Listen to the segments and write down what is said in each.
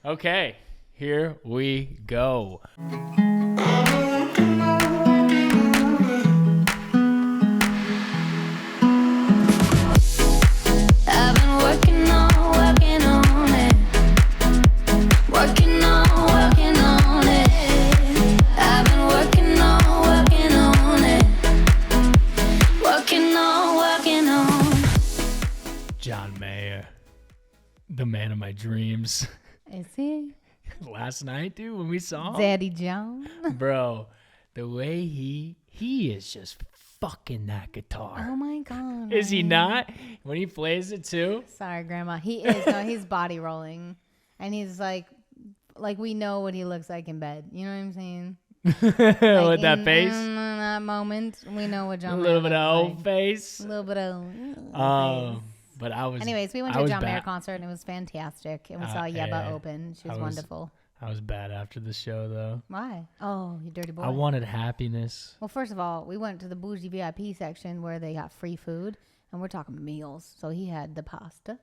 Okay, here we go. The man of my dreams. Is he? Last night, dude, when we saw him. Daddy John. Bro, the way he is just fucking that guitar. Oh my God. Is he not? When he plays it too? Sorry, Grandma. He is. No, he's body rolling. And he's like we know what he looks like in bed. You know what I'm saying? With that face? In that moment, we know what John A little bit looks of old like. face. A little bit of face. But I was. Anyways, we went to a John Mayer concert and it was fantastic. And we saw Yeba open. She was wonderful. I was bad after the show though. Why? Oh, you dirty boy. I wanted happiness. Well, first of all, we went to the bougie VIP section where they got free food, and we're talking meals. So he had the pasta.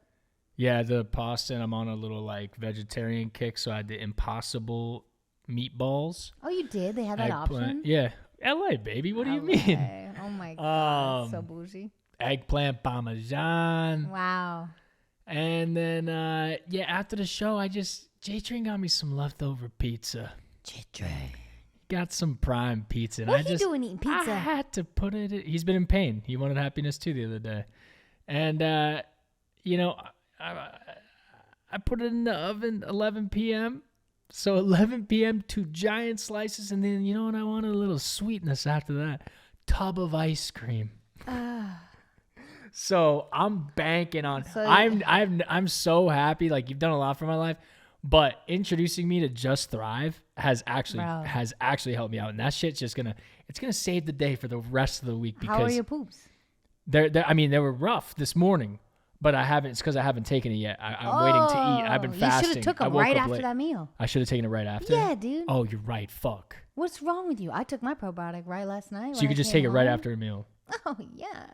Yeah, the pasta, and I'm on a little like vegetarian kick, so I had the Impossible meatballs. Oh, you did? They had that option? Yeah. LA, baby. What do you mean? Oh my God. So bougie. Eggplant parmesan. Wow. And then, after the show, J-Train got me some leftover pizza. J-Train. Got some prime pizza. What are you doing eating pizza? I had to put it in. He's been in pain. He wanted happiness too the other day. And, I put it in the oven 11 p.m. So 11 p.m., 2 giant slices. And then, you know what? I wanted a little sweetness after that. Tub of ice cream. So I'm banking on. I'm so happy. Like, you've done a lot for my life, but introducing me to Just Thrive has actually helped me out, and that shit's just gonna save the day for the rest of the week. Because how are your poops? They were rough this morning, but I haven't. It's because I haven't taken it yet. I'm waiting to eat. I've been fasting. You should have took them right after that meal. I should have taken it right after. Yeah, dude. Oh, you're right. Fuck. What's wrong with you? I took my probiotic right last night. So you could just take it right after a meal. Oh yeah.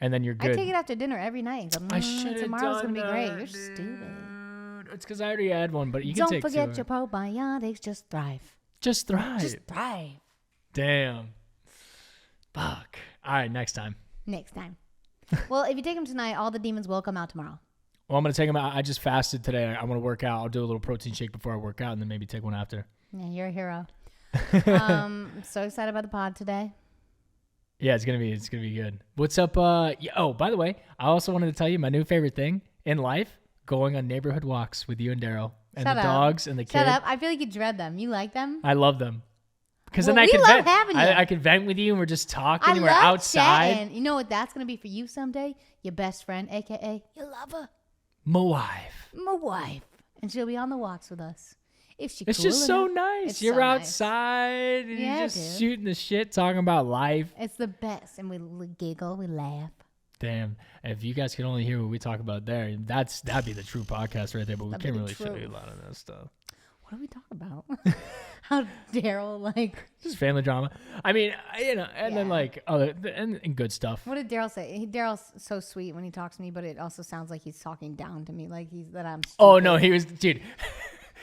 And then you're good. I take it after dinner every night. I should have tomorrow's done gonna be great. that, You're stupid. It's because I already had one, but you can take 2. Don't forget your probiotics. Just thrive. Just thrive. Just thrive. Damn. Fuck. All right, next time. Well, if you take them tonight, all the demons will come out tomorrow. Well, I'm gonna take them out. I just fasted today. I'm gonna work out. I'll do a little protein shake before I work out, and then maybe take one after. Yeah, you're a hero. So excited about the pod today. Yeah, it's gonna be good. What's up? Oh, by the way, I also wanted to tell you my new favorite thing in life: going on neighborhood walks with you and Daryl and the dogs and the kids. Shut up! I feel like you dread them. You like them? I love them because then I can love vent. having you. I can vent with you, and we're just talking. And we're love outside. Chatting. You know what that's gonna be for you someday? Your best friend, aka your lover, my wife, and she'll be on the walks with us. It's just so nice. You're outside and you're just shooting the shit, talking about life. It's the best. And we giggle, we laugh. Damn. If you guys could only hear what we talk about there, that'd be the true podcast right there. But we can't really show you a lot of that stuff. What do we talk about? How Daryl, just family drama. I mean, and then other and good stuff. What did Daryl say? Daryl's so sweet when he talks to me, but it also sounds like he's talking down to me, like I'm stupid. Oh, no, he was, dude.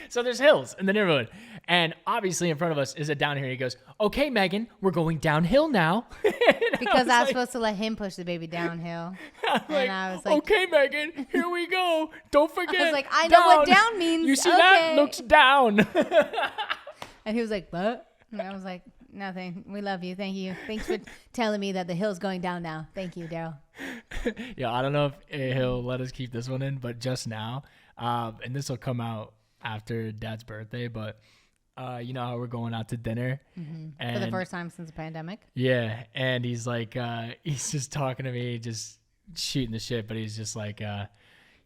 So there's hills in the neighborhood. And obviously in front of us is a down here. He goes, okay, Megan, we're going downhill now. Because I was supposed to let him push the baby downhill. I was like, okay, Megan, here we go. Don't forget. I was like, I know what down means. You see that? Looks down. And he was like, what? And I was like, nothing. We love you. Thank you. Thanks for telling me that the hill's going down now. Thank you, Daryl. Yeah, I don't know if he'll let us keep this one in, but just now, and this will come out after Dad's birthday, but you know how we're going out to dinner and for the first time since the pandemic. Yeah, and he's like, he's just talking to me, just shooting the shit, but he's just like,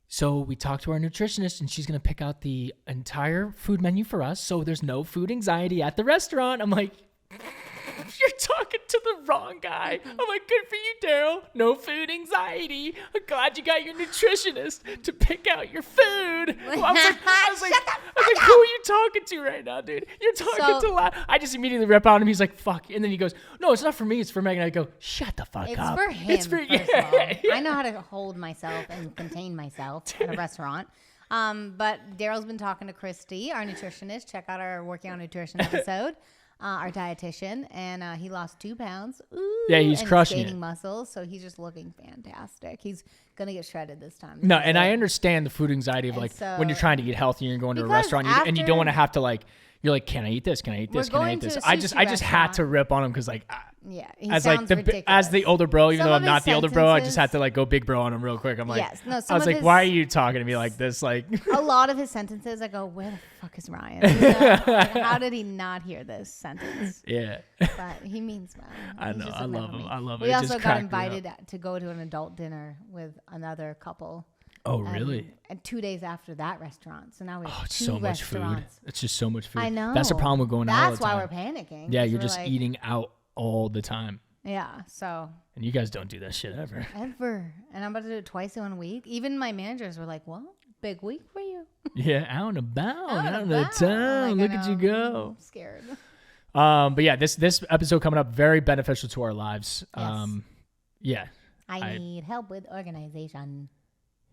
so we talked to our nutritionist and she's gonna pick out the entire food menu for us, so there's no food anxiety at the restaurant. I'm like, you're talking to the wrong guy. I'm like, good for you, Daryl. No food anxiety. I'm glad you got your nutritionist to pick out your food. I was like, who are you talking to right now, dude? You're talking to loud. I just immediately rep on him. He's like, fuck. And then he goes, no, it's not for me. It's for Megan. I go, shut the fuck up. It's for him. It's for you. I know how to hold myself and contain myself at a restaurant. But Daryl's been talking to Christy, our nutritionist. Check out our Working on Nutrition episode. Our dietitian, and he lost 2 pounds. Ooh, Yeah, he's and crushing gaining it. muscles, so he's just looking fantastic. He's gonna get shredded this time. No, and I understand the food anxiety of And like so- when you're trying to eat healthy and you're going to a Because restaurant and you don't after- want to have to like, you're like, can I eat this? Can I eat this? We're Can I going eat this? to a I just sushi had to restaurant. rip on him because like Yeah, he as like sounds the ridiculous. as the older bro, even Some though of I'm not his the older bro, I just sentences- had to like go big bro on him real quick. I'm like, Yes, no, I some was of like, his- why are you talking to me like this? Like, a lot of his sentences, I go, where the fuck is Ryan? You know, like, how did he not hear this sentence? yeah, But he means well. I He's know. just I looking love out for him. me. I love it. We It also just got cracked me up. invited to go to an adult dinner with another couple. Oh, really? And 2 days after that restaurant. So now we have Oh, it's 2 so much food. restaurants. It's just so much food. I know. That's the problem with going out all That's the why time. we're panicking. Yeah, 'cause you're we're just like, eating out all the time, Yeah, so and you guys don't do that shit ever. ever. And I'm about to do it twice in 1 week. Even my managers were like, well, big week for you. Yeah, out and about, Out out and of about. town. I'm like, Look I at you know, go. I'm scared. But yeah, this episode coming up very beneficial to our lives. Yes. Yeah, I need help with organization.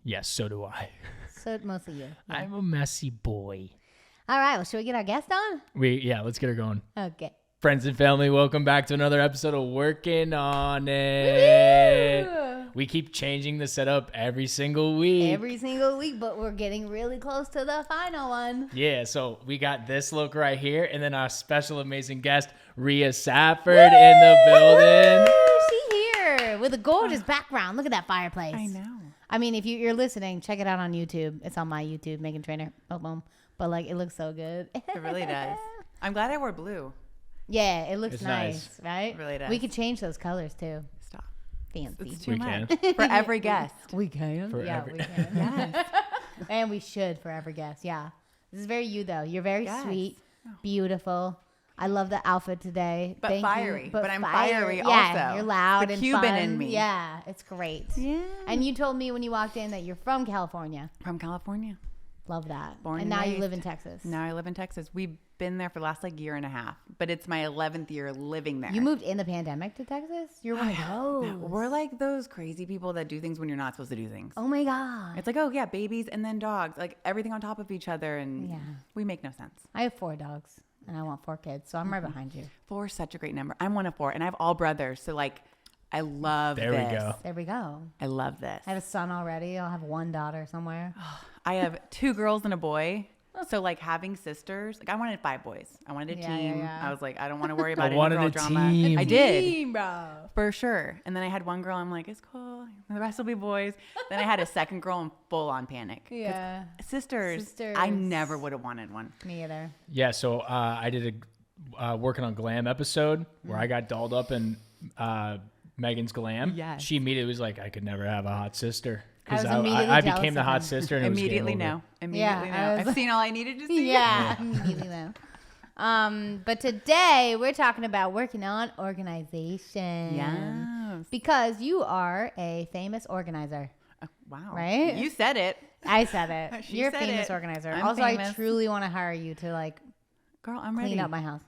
yes, so do I. So mostly you. Yeah. I'm a messy boy. All right, well, should we get our guest on? Let's get her going. Okay. Friends and family, welcome back to another episode of Workin On It. Woo! We keep changing the setup every single week. Every single week, but we're getting really close to the final one. Yeah, so we got this look right here, and then our special amazing guest, Ria Safford, in the building. She here with a gorgeous background. Look at that fireplace. I know. I mean, if you're listening, check it out on YouTube. It's on my YouTube, Meghan Trainor. Boom, boom. But like, it looks so good. It really does. I'm glad I wore blue. Yeah, it looks It's nice, right? It really does. We could change those colors too. Stop. Fancy. It's too We much. can. For every guest. We can. For Yeah, every- we can. Yes. And we should for every guest. Yeah. This is very you, though. You're very Yes. sweet, beautiful. I love the outfit today. But Thank fiery. You. But I'm fire- fiery yeah, also. You're loud The and Cuban fun. in me. Yeah, it's great. Yeah. And you told me when you walked in that you're from California. From California. Love that. Born and and now you raised. live in Texas. Now I live in Texas. We've been there for the last like year and a half, but it's my 11th year living there. You moved in the pandemic to Texas? You're one of those. We're like those crazy people that do things when you're not supposed to do things. Oh my God. It's like, oh yeah, babies and then dogs, like everything on top of each other, and Yeah. we make no sense. I have 4 dogs and I want 4 kids, so I'm right behind you. 4 is such a great number. I'm one of 4, and I have all brothers, so like, I love There this. we go. There we go. I love this. I have a son already. I'll have 1 daughter somewhere. I have 2 girls and a boy. So like having sisters, like I wanted 5 boys. I wanted a Yeah, team. yeah. I was like, I don't want to worry about any wanted girl a drama. team. I did. Team, bro. For sure. And then I had one girl. I'm like, it's cool. The rest will be boys. Then I had a second girl and full on panic. 'Cause Yeah. Sisters. I Sisters. never would have wanted one. Me either. Yeah, so I did a Working on Glam episode where I got dolled up in Megan's glam. Yes. She immediately was like, I could never have a hot sister. I was Because immediately I jealous became the of hot him. sister. And it was game Immediately over. no. Immediately I no. was- I've seen all I needed to see. Yeah, immediately though. But today we're talking about working on organization. Yes. Because you are a famous organizer. Wow. Right? You said it. I said it. She You're a said famous it. organizer. I'm Also, I famous. truly want to hire you to like Girl, I'm ready. clean up my house.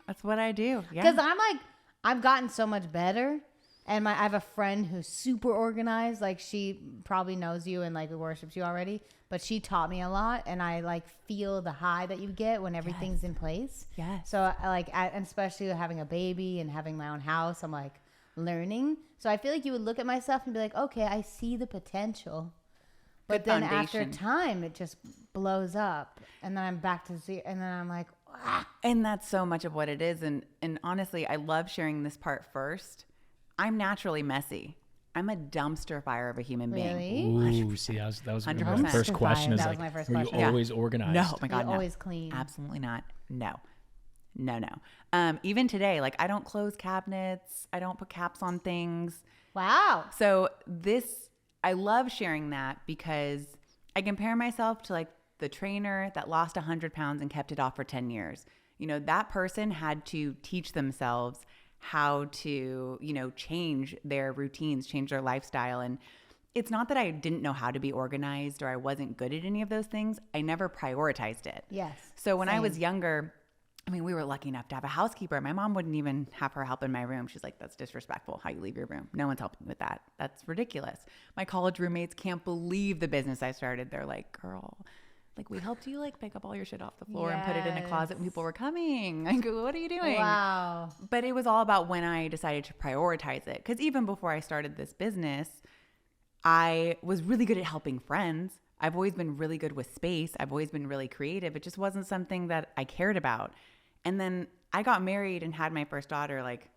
That's what I do. Yeah. Because I'm like, I've gotten so much better. And I have a friend who's super organized. Like she probably knows you and like worships you already. But she taught me a lot. And I like feel the high that you get when everything's in place. Yes. So I like, and especially having a baby and having my own house, I'm like learning. So I feel like you would look at my stuff and be like, okay, I see the potential. But Good then after foundation. time, it just blows up. And then I'm back to zero. And then I'm like, ah. And that's so much of what it is. And honestly, I love sharing this part first. I'm naturally messy. I'm a dumpster fire of a human being. Really? Ooh, see, that was gonna be 100%. my first question. Is That like, was my first were question. you always organized? No, oh my God, You no. always clean. Absolutely not. No. Even today, like I don't close cabinets. I don't put caps on things. Wow. So I love sharing that because I compare myself to like the trainer that lost 100 pounds and kept it off for 10 years. You know, that person had to teach themselves how to, change their routines, change their lifestyle. And it's not that I didn't know how to be organized or I wasn't good at any of those things. I never prioritized it. Yes. So when I was Same. younger, we were lucky enough to have a housekeeper. My mom wouldn't even have her help in my room. She's like, that's disrespectful how you leave your room. No one's helping with that. That's ridiculous. My college roommates can't believe the business I started. They're like, girl, Like, we helped you like pick up all your shit off the floor and put it in a closet when people were coming. I go, what are you doing? Wow. But it was all about when I decided to prioritize it. Because even before I started this business, I was really good at helping friends. I've always been really good with space. I've always been really creative. It just wasn't something that I cared about. And then I got married and had my first daughter, like,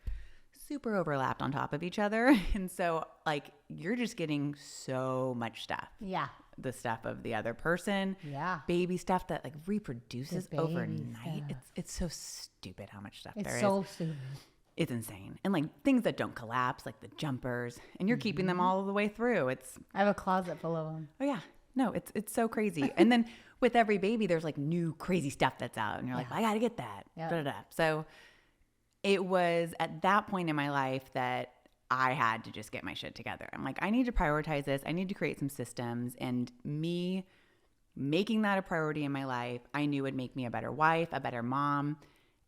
super overlapped on top of each other. And so, like, you're just getting so much stuff. Yeah. The stuff of the other person. Yeah. Baby stuff that, like, reproduces The baby overnight. stuff. It's so stupid how much stuff there It's is. so stupid. It's insane. And, like, things that don't collapse, like the jumpers, and you're keeping them all the way through. I have a closet full of them. Oh yeah. No, it's so crazy. And then with every baby, there's like new crazy stuff that's out. And you're like, I got to get that. Yep. Da, da, da. So it was at that point in my life that I had to just get my shit together. I'm like, I need to prioritize this. I need to create some systems. And me making that a priority in my life, I knew would make me a better wife, a better mom.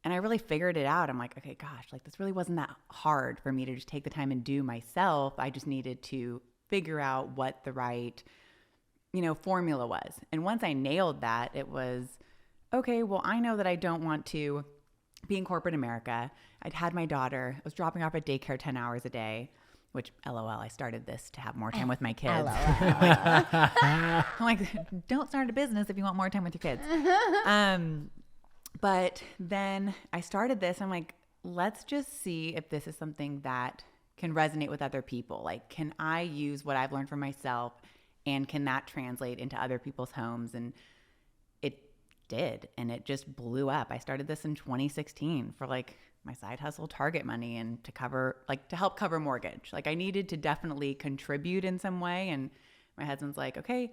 And I really figured it out. I'm like, okay, gosh, like this really wasn't that hard for me to just take the time and do myself. I just needed to figure out what the right, formula was. And once I nailed that, it was, okay, well, I know that I don't want to be in corporate America. I'd had my daughter. I was dropping off at daycare 10 hours a day, which, LOL, I started this to have more time with my kids. I'm like, don't start a business if you want more time with your kids. But then I started this. I'm like, let's just see if this is something that can resonate with other people. Like, can I use what I've learned for myself, and can that translate into other people's homes? And it did. And it just blew up. I started this in 2016 for like my side hustle Target money and to help cover mortgage. Like, I needed to definitely contribute in some way. And my husband's like, okay,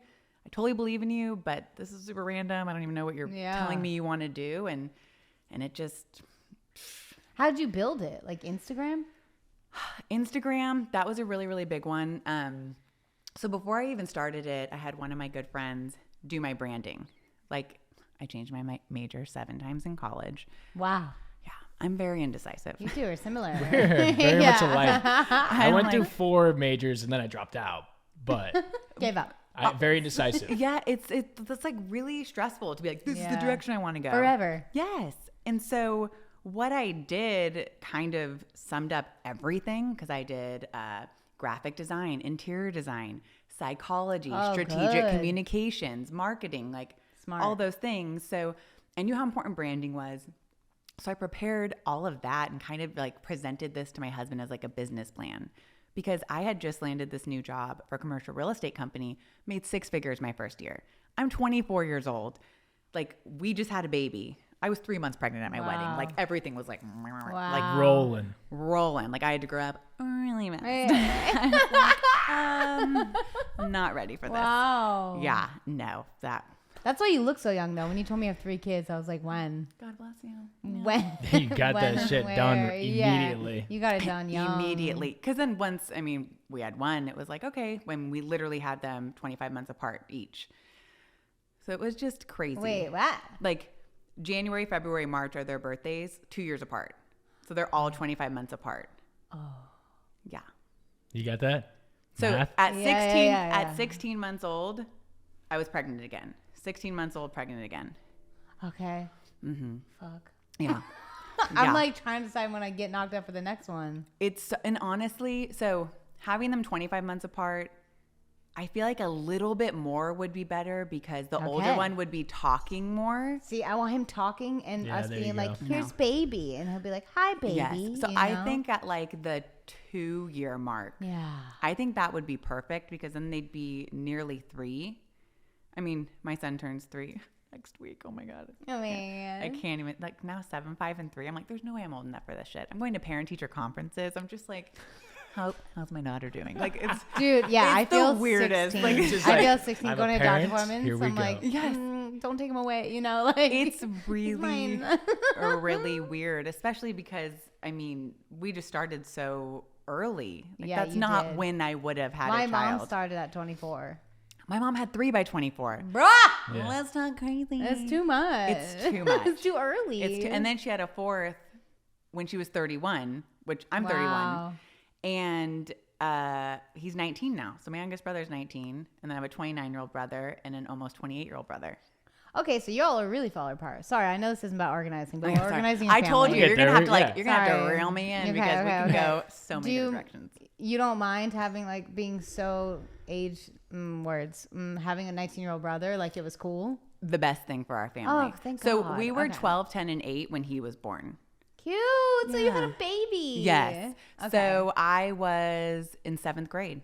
I totally believe in you, but this is super random. I don't even know what you're telling me you want to do. And it just... How'd you build it? Like Instagram? Instagram, that was a really, really big one. So before I even started it, I had one of my good friends do my branding. Like, I changed my major 7 times in college. Wow. Yeah, I'm very indecisive. You two are similar. Very much alike. I went through 4 majors and then I dropped out, but gave up. Very indecisive. Yeah, it's like really stressful to be like, this is the direction I want to go. Forever. Yes. And so what I did kind of summed up everything, because I did graphic design, interior design, psychology, strategic communications, marketing, like Smart. all those things. So I knew how important branding was. So I prepared all of that and kind of like presented this to my husband as like a business plan, because I had just landed this new job for a commercial real estate company, made 6 figures my first year. I'm 24 years old. Like, we just had a baby. I was 3 months pregnant at my wedding. Like, everything was like, like rolling. Like, I had to grow up really fast. Not ready for this. Wow. Yeah, no, That's why you look so young, though. When you told me you have 3 kids, I was like, when? God bless you. When? You got that shit done Yeah. immediately. You got it done young. Immediately. Because then once, we had one, it was like, okay, when we literally had them 25 months apart each. So it was just crazy. Wait, what? Like, January, February, March are their birthdays, 2 years apart. So they're all 25 months apart. Oh. Yeah. You got that? So Math? at 16 months old, I was pregnant again. 16 months old, pregnant again. Okay. Mm-hmm. Fuck. Yeah. I'm like trying to decide when I get knocked up for the next one. And honestly, so having them 25 months apart, I feel like a little bit more would be better, because the older one would be talking more. See, I want him talking and us there being you like, go. here's baby. And he'll be like, hi, baby. Yes. So I think at like the 2-year mark, I think that would be perfect, because then they'd be nearly 3. My son turns 3 next week. Oh my God. Oh, man. I can't even, like, now 7, 5, and 3. I'm like, there's no way I'm old enough for this shit. I'm going to parent teacher conferences. I'm just like, how's my daughter doing? Like, it's dude, yeah, it's I feel the weirdest. 16. Like, it's just I like, feel 16 I'm going a to doctor's parent, appointments. here we I'm go. like, Yes. Don't take him away. Like, it's really mine. really weird, especially because we just started so early. Like, Yeah, that's you not did. when I would have had My a child. mom started at 24. My mom had 3 by 24. Bruh! Yeah. That's not crazy. That's too much. It's too much. It's too early. And then she had a 4th when she was 31, which I'm Wow. 31. And he's 19 now. So my youngest brother's 19. And then I have a 29-year-old brother and an almost 28-year-old brother. Okay, so y'all are really falling apart. Sorry, I know this isn't about organizing, but we're Sorry. organizing. I told you, Okay, you're gonna have to yeah. you're gonna have to Sorry. reel me in Okay, because we can go so many different directions. You don't mind having like being so having a 19-year-old brother, like it was cool. The best thing for our family. Oh, thank So God. we were Okay. 12, 10, and 8 when he was born. Cute. So you had a baby. Yes. Okay. So I was in 7th grade.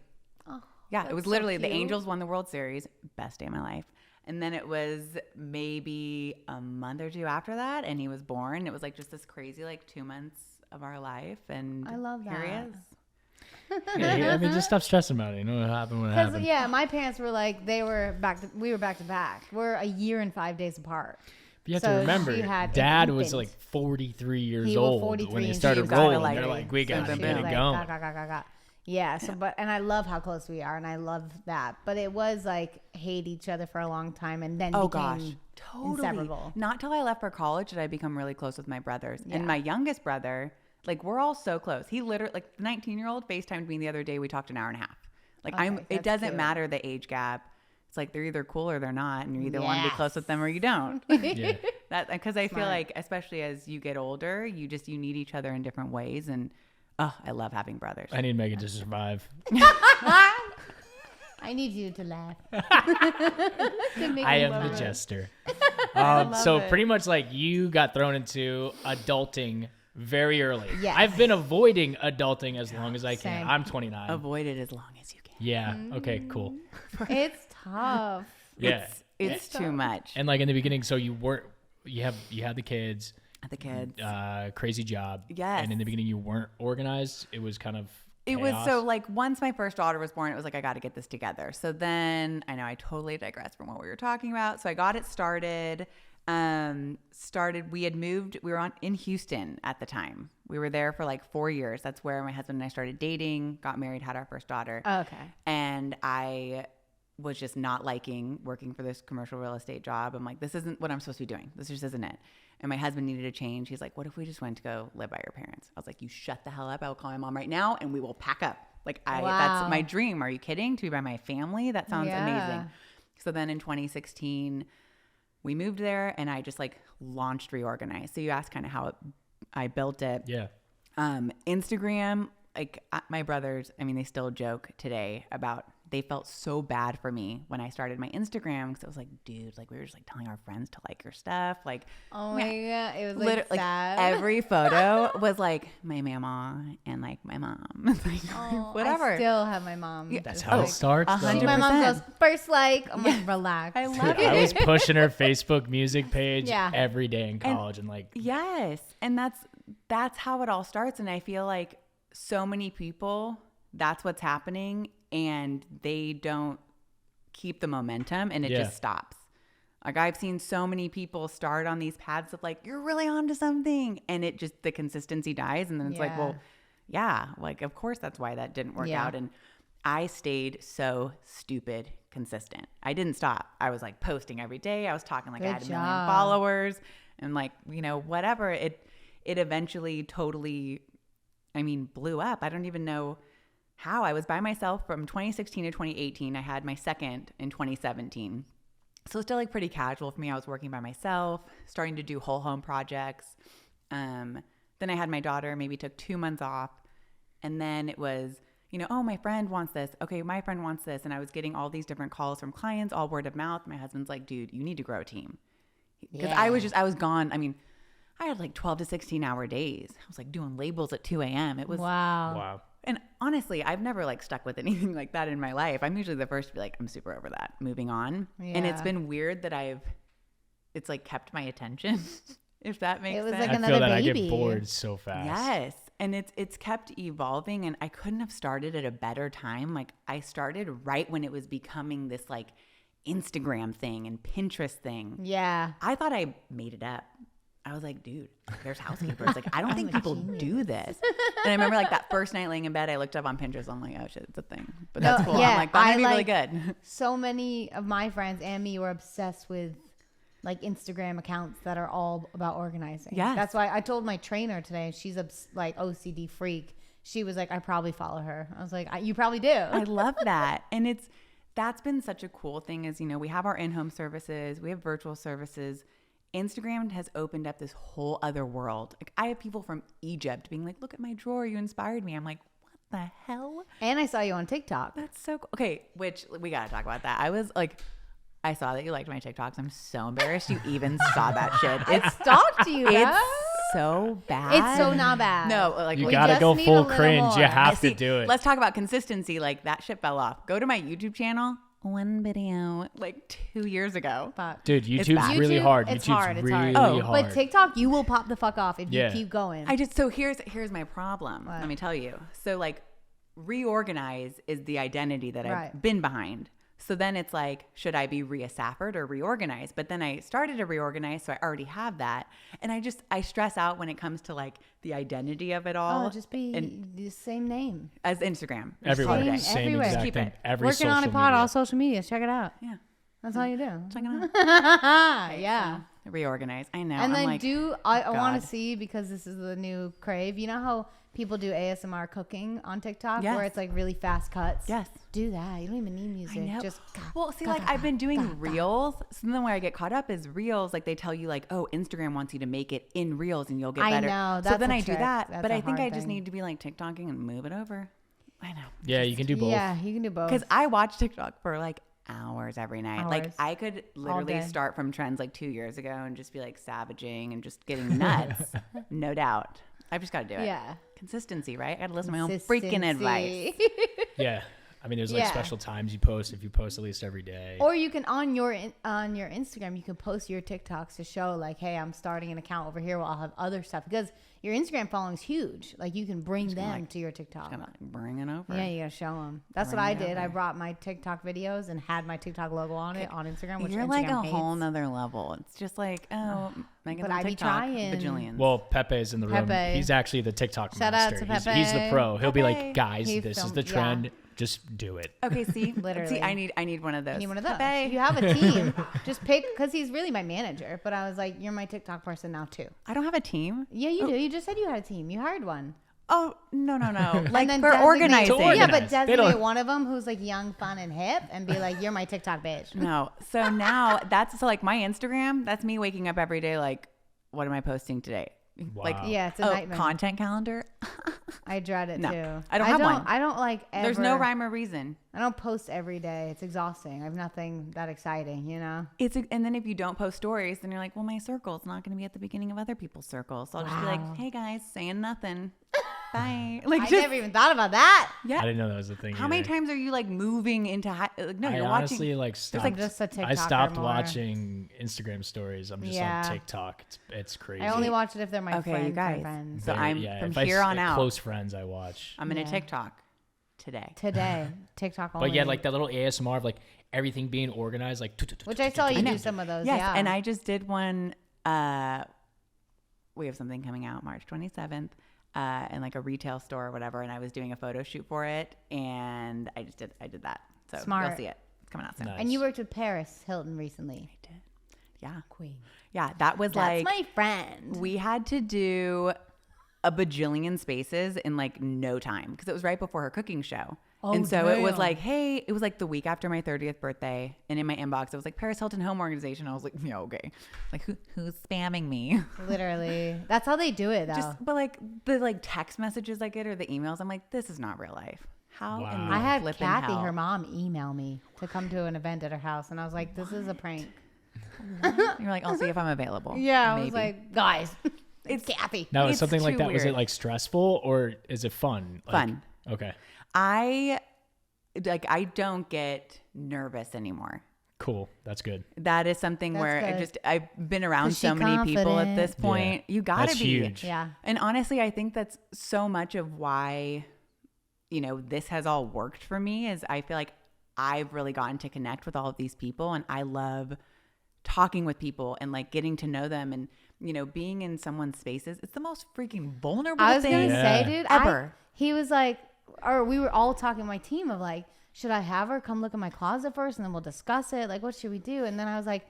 Oh, Yeah, it was that's so literally the cute. Angels won the World Series. Best day of my life. And then it was maybe a month or 2 after that, and he was born. It was like just this crazy like 2 months of our life, and I love here he that. is. Yeah, I mean, just stop stressing about it. You know what happened when it Because happened. yeah, my parents were like we were back to back. We're a year and 5 days apart. But you have So to remember, she had an Dad was infant. like 43 years He was old 43 when they and she started was rolling. like They're like, we got to boom, get boom. it Like, going. ga. Yeah, so but and I love how close we are, and I love that. But it was like hate each other for a long time, and then Oh became gosh, totally. inseparable. Not till I left for college did I become really close with my brothers. Yeah. And my youngest brother, like we're all so close. He literally, like the 19-year-old FaceTimed me the other day. We talked an hour and a half. Like Okay, it that's doesn't cute. matter the age gap. It's like they're either cool or they're not, and you either want to be Yes. close with them or you don't. Yeah. That because I feel Smart. like, especially as you get older, you need each other in different ways. And oh, I love having brothers. I need Megan to survive. I need you to laugh. I am the jester. love So it. pretty much like you got thrown into adulting very early. Yes. I've been avoiding adulting as long as I can. Same. I'm 29. Avoid it as long as you can. Yeah. Okay, cool. It's tough. Yeah. It's too much. And like in the beginning, so you had the kids, The kids. crazy job. Yes. And in the beginning you weren't organized. It was kind of It was chaos. so like once my first daughter was born, it was like, I got to get this together. So then I know I totally digressed from what we were talking about. So I got it started. We had moved, we were in Houston at the time. We were there for like 4 years. That's where my husband and I started dating, got married, had our first daughter. Okay. And I was just not liking working for this commercial real estate job. I'm like, this isn't what I'm supposed to be doing. This just isn't it. And my husband needed a change. He's like, what if we just went to go live by your parents? I was like, you shut the hell up. I will call my mom right now and we will pack up. Like Wow. that's my dream. Are you kidding? To be by my family? That sounds Yeah. amazing. So then in 2016, we moved there and I just like launched Reorganize. So you asked kind of how I built it. Yeah. Instagram, like my brothers, I mean, they still joke today about they felt so bad for me when I started my Instagram because it was like, dude, like we were just like telling our friends to like your stuff. Like, Oh my god, it was like literally, sad. every photo was like my mama and like my mom. Like, Oh, whatever. I still have my mom. That's just how like- it starts. though. 100%. My mom goes first like. I'm like, relax. I love Dude, I it. was pushing her Facebook music page Yeah. every day in college and like Yes. And that's how it all starts. And I feel like so many people, that's what's happening and they don't keep the momentum and it Yeah. just stops. Like I've seen so many people start on these paths of like, you're really onto something. And it just, the consistency dies. And then it's like, Yeah. well, yeah, like of course that's why that didn't work Yeah. out. And I stayed so stupid consistent. I didn't stop. I was like posting every day. I was talking like I Good had 1 million job. followers and like, whatever. It eventually totally, blew up. I don't even know how. I was by myself from 2016 to 2018. I had my second in 2017. So it's still like pretty casual for me. I was working by myself, starting to do whole home projects. Then I had my daughter, maybe took 2 months off. And then it was, oh, my friend wants this. Okay, my friend wants this. And I was getting all these different calls from clients, all word of mouth. My husband's like, dude, you need to grow a team. Because I was gone. I had like 12 to 16 hour days. I was like doing labels at 2 a.m. It was Wow. wow. And honestly, I've never like stuck with anything like that in my life. I'm usually the first to be like, I'm super over that, moving on. And it's Yeah. been weird that it's like kept my attention, if that makes It was sense. like I another feel that I baby. get bored so fast. Yes. And it's kept evolving and I couldn't have started at a better time. Like I started right when it was becoming this like Instagram thing and Pinterest thing. Yeah. I thought I made it up. I was like, dude, there's housekeepers. Like, I don't think people do this. And I remember like that first night laying in bed, I looked up on Pinterest. I'm like, oh shit, it's a thing. But No, that's cool. yeah, I'm like, that might I be really like- good. So many of my friends and me were obsessed with like Instagram accounts that are all about organizing. Yes. That's why I told my trainer today, she's like OCD freak. She was like, I probably follow her. I was like, you probably do. I love that. And That's been such a cool thing is, we have our in-home services, we have virtual services. Instagram has opened up this whole other world. Like I have people from Egypt being like, look at my drawer, you inspired me. I'm like, what the hell? And I saw you on TikTok. That's so cool. Okay, which we got to talk about that. I was like, I saw that you liked my TikToks. I'm so embarrassed you even saw that shit. I stalked you. It's so bad. It's so not bad. No, like You we gotta just go need a full little cringe. more. You have to See, do it. Let's talk about consistency. Like that shit fell off. Go to my YouTube channel. One video like 2 years ago. Fuck. Dude, YouTube's really hard. It's YouTube's hard. It's really hard. hard. But TikTok, you will pop the fuck off if you keep going. So here's my problem. What? Let me tell you. So like reorganize is the identity that Right. I've been behind. So then it's like, should I be Ria Safford or reorganize? But then I started to reorganize, so I already have that. And I stress out when it comes to like the identity of it all. Oh, just be and the same name. as Instagram. Everywhere. Same Same everywhere. exact Keep thing. it. Every Working on social it pod, media. all social media. Check it out. Yeah. That's all you do. Check it out. Yeah. Reorganize. I know. And I'm then like, I want God. to see, because this is the new crave. You know how people do ASMR cooking on TikTok Yes. where it's like really fast cuts? Yes. Do that. You don't even need music. I know. Just Well, see, like I've been doing reels. So then where I get caught up is reels. Like they tell you like, oh, Instagram wants you to make it in reels and you'll get I better. know, So that's then a I do trick. that. That's But a I think I hard just thing. need to be like TikToking and move it over. I know. Yeah, you can do both. Yeah, you can do both. Because I watch TikTok for like hours every night. Like Hours. I could literally day. start from trends like 2 years ago and just be like savaging and just getting nuts. No doubt. I've just got to do it. Yeah. Consistency, right? I got to listen to my own freaking advice. Yeah. I mean, there's like Yeah. special times you post if you post at least every day. Or you can on your Instagram, you can post your TikToks to show like, hey, I'm starting an account over here. While I'll have other stuff, because your Instagram following is huge. Like you can bring them like- to your TikTok. Gonna bring it over. Yeah, you gotta show them. That's what Bring I it did. I over. brought my TikTok videos and had my TikTok logo on it on Instagram. Which You're Instagram like a hates. whole nother level. It's just like, oh, Megan's But on I be TikTok, trying. bajillions. Well, Pepe's in the room. Pepe. He's actually the TikTok Shout out master. to He's the Pepe. pro. He'll be Pepe. like, guys, He this is filmed- the trend. yeah. Just do it. Okay, see, Literally. see, I need one of those. You need one of those. Pepe. If you have a team, just pick, because he's really my manager. But I was like, you're my TikTok person now too. I don't have a team. Yeah, you do. You just said you had a team. You hired one. Oh no. Like And then for designate- organizing. To Yeah, organize. but They don't- designate one of them who's like young, fun, and hip, and be like, you're my TikTok bitch. No. So now like my Instagram, that's me waking up every day like, what am I posting today? Like, Wow. Yeah, it's a nightmare. content calendar. I dread it No, too. I don't have one. I don't like ever. There's no rhyme or reason. I don't post every day. It's exhausting. I have nothing that exciting, you know? And then if you don't post stories, then you're like, well, my circle's not going to be at the beginning of other people's circles. So I'll just be Wow. like, hey guys, saying nothing. Bye. Like I just, never even thought about that. yeah. I didn't know that was a thing. How many either. times are you like moving into like, no, I you're honestly watching. like stopped. I'm just a I TikToker stopped more. watching Instagram stories. I'm just Yeah. on TikTok. It's crazy. I only watch it if they're my Okay, friends. you guys. Friends. So I'm from if I here on out. Close friends, I watch. I'm in a Yeah. TikTok today. Today, TikTok only. But yeah, like that little ASMR of like everything being organized, like which I saw you know. do some of those. Yes, Yeah, and I just did one. We have something coming out March 27th in like a retail store or whatever, and I was doing a photo shoot for it, and I did that. So Smart. you'll see it. It's coming out soon. Nice. And you worked with Paris Hilton recently. I did. Yeah, Queen. yeah. That was That's like my friend. we had to do a bajillion spaces in like no time because it was right before her cooking show. Oh, and so it was damn. like, hey, it was like the week after my 30th birthday. And in my inbox, it was like Paris Hilton Home Organization. I was like, yeah, okay. Like who's spamming me? Literally. That's how they do it, though. But like the like text messages I get or the emails, I'm like, this is not real life. How Wow. in the I had flippin' Kathy, hell? her mom, email me to come to an event at her house. And I was like, this is a prank. You're like, I'll see if I'm available. Yeah, I Maybe. was like, guys, it's Kathy. Now, is It's something like too that, was it weird. like stressful or is it fun? Like, Fun. Okay. I don't get nervous anymore. Cool. That's good. That is something That's where good. I've been around 'Cause so she many people at this confident. point. Yeah. You gotta That's be huge. Yeah. And honestly, I think that's so much of why, this has all worked for me is I feel like I've really gotten to connect with all of these people and I love talking with people and like getting to know them and, being in someone's spaces. It's the most freaking vulnerable I was thing going to Yeah. say, dude, ever. he was like, or we were all talking, my team, of like, should I have her come look at my closet first and then we'll discuss it? Like, what should we do? And then I was like,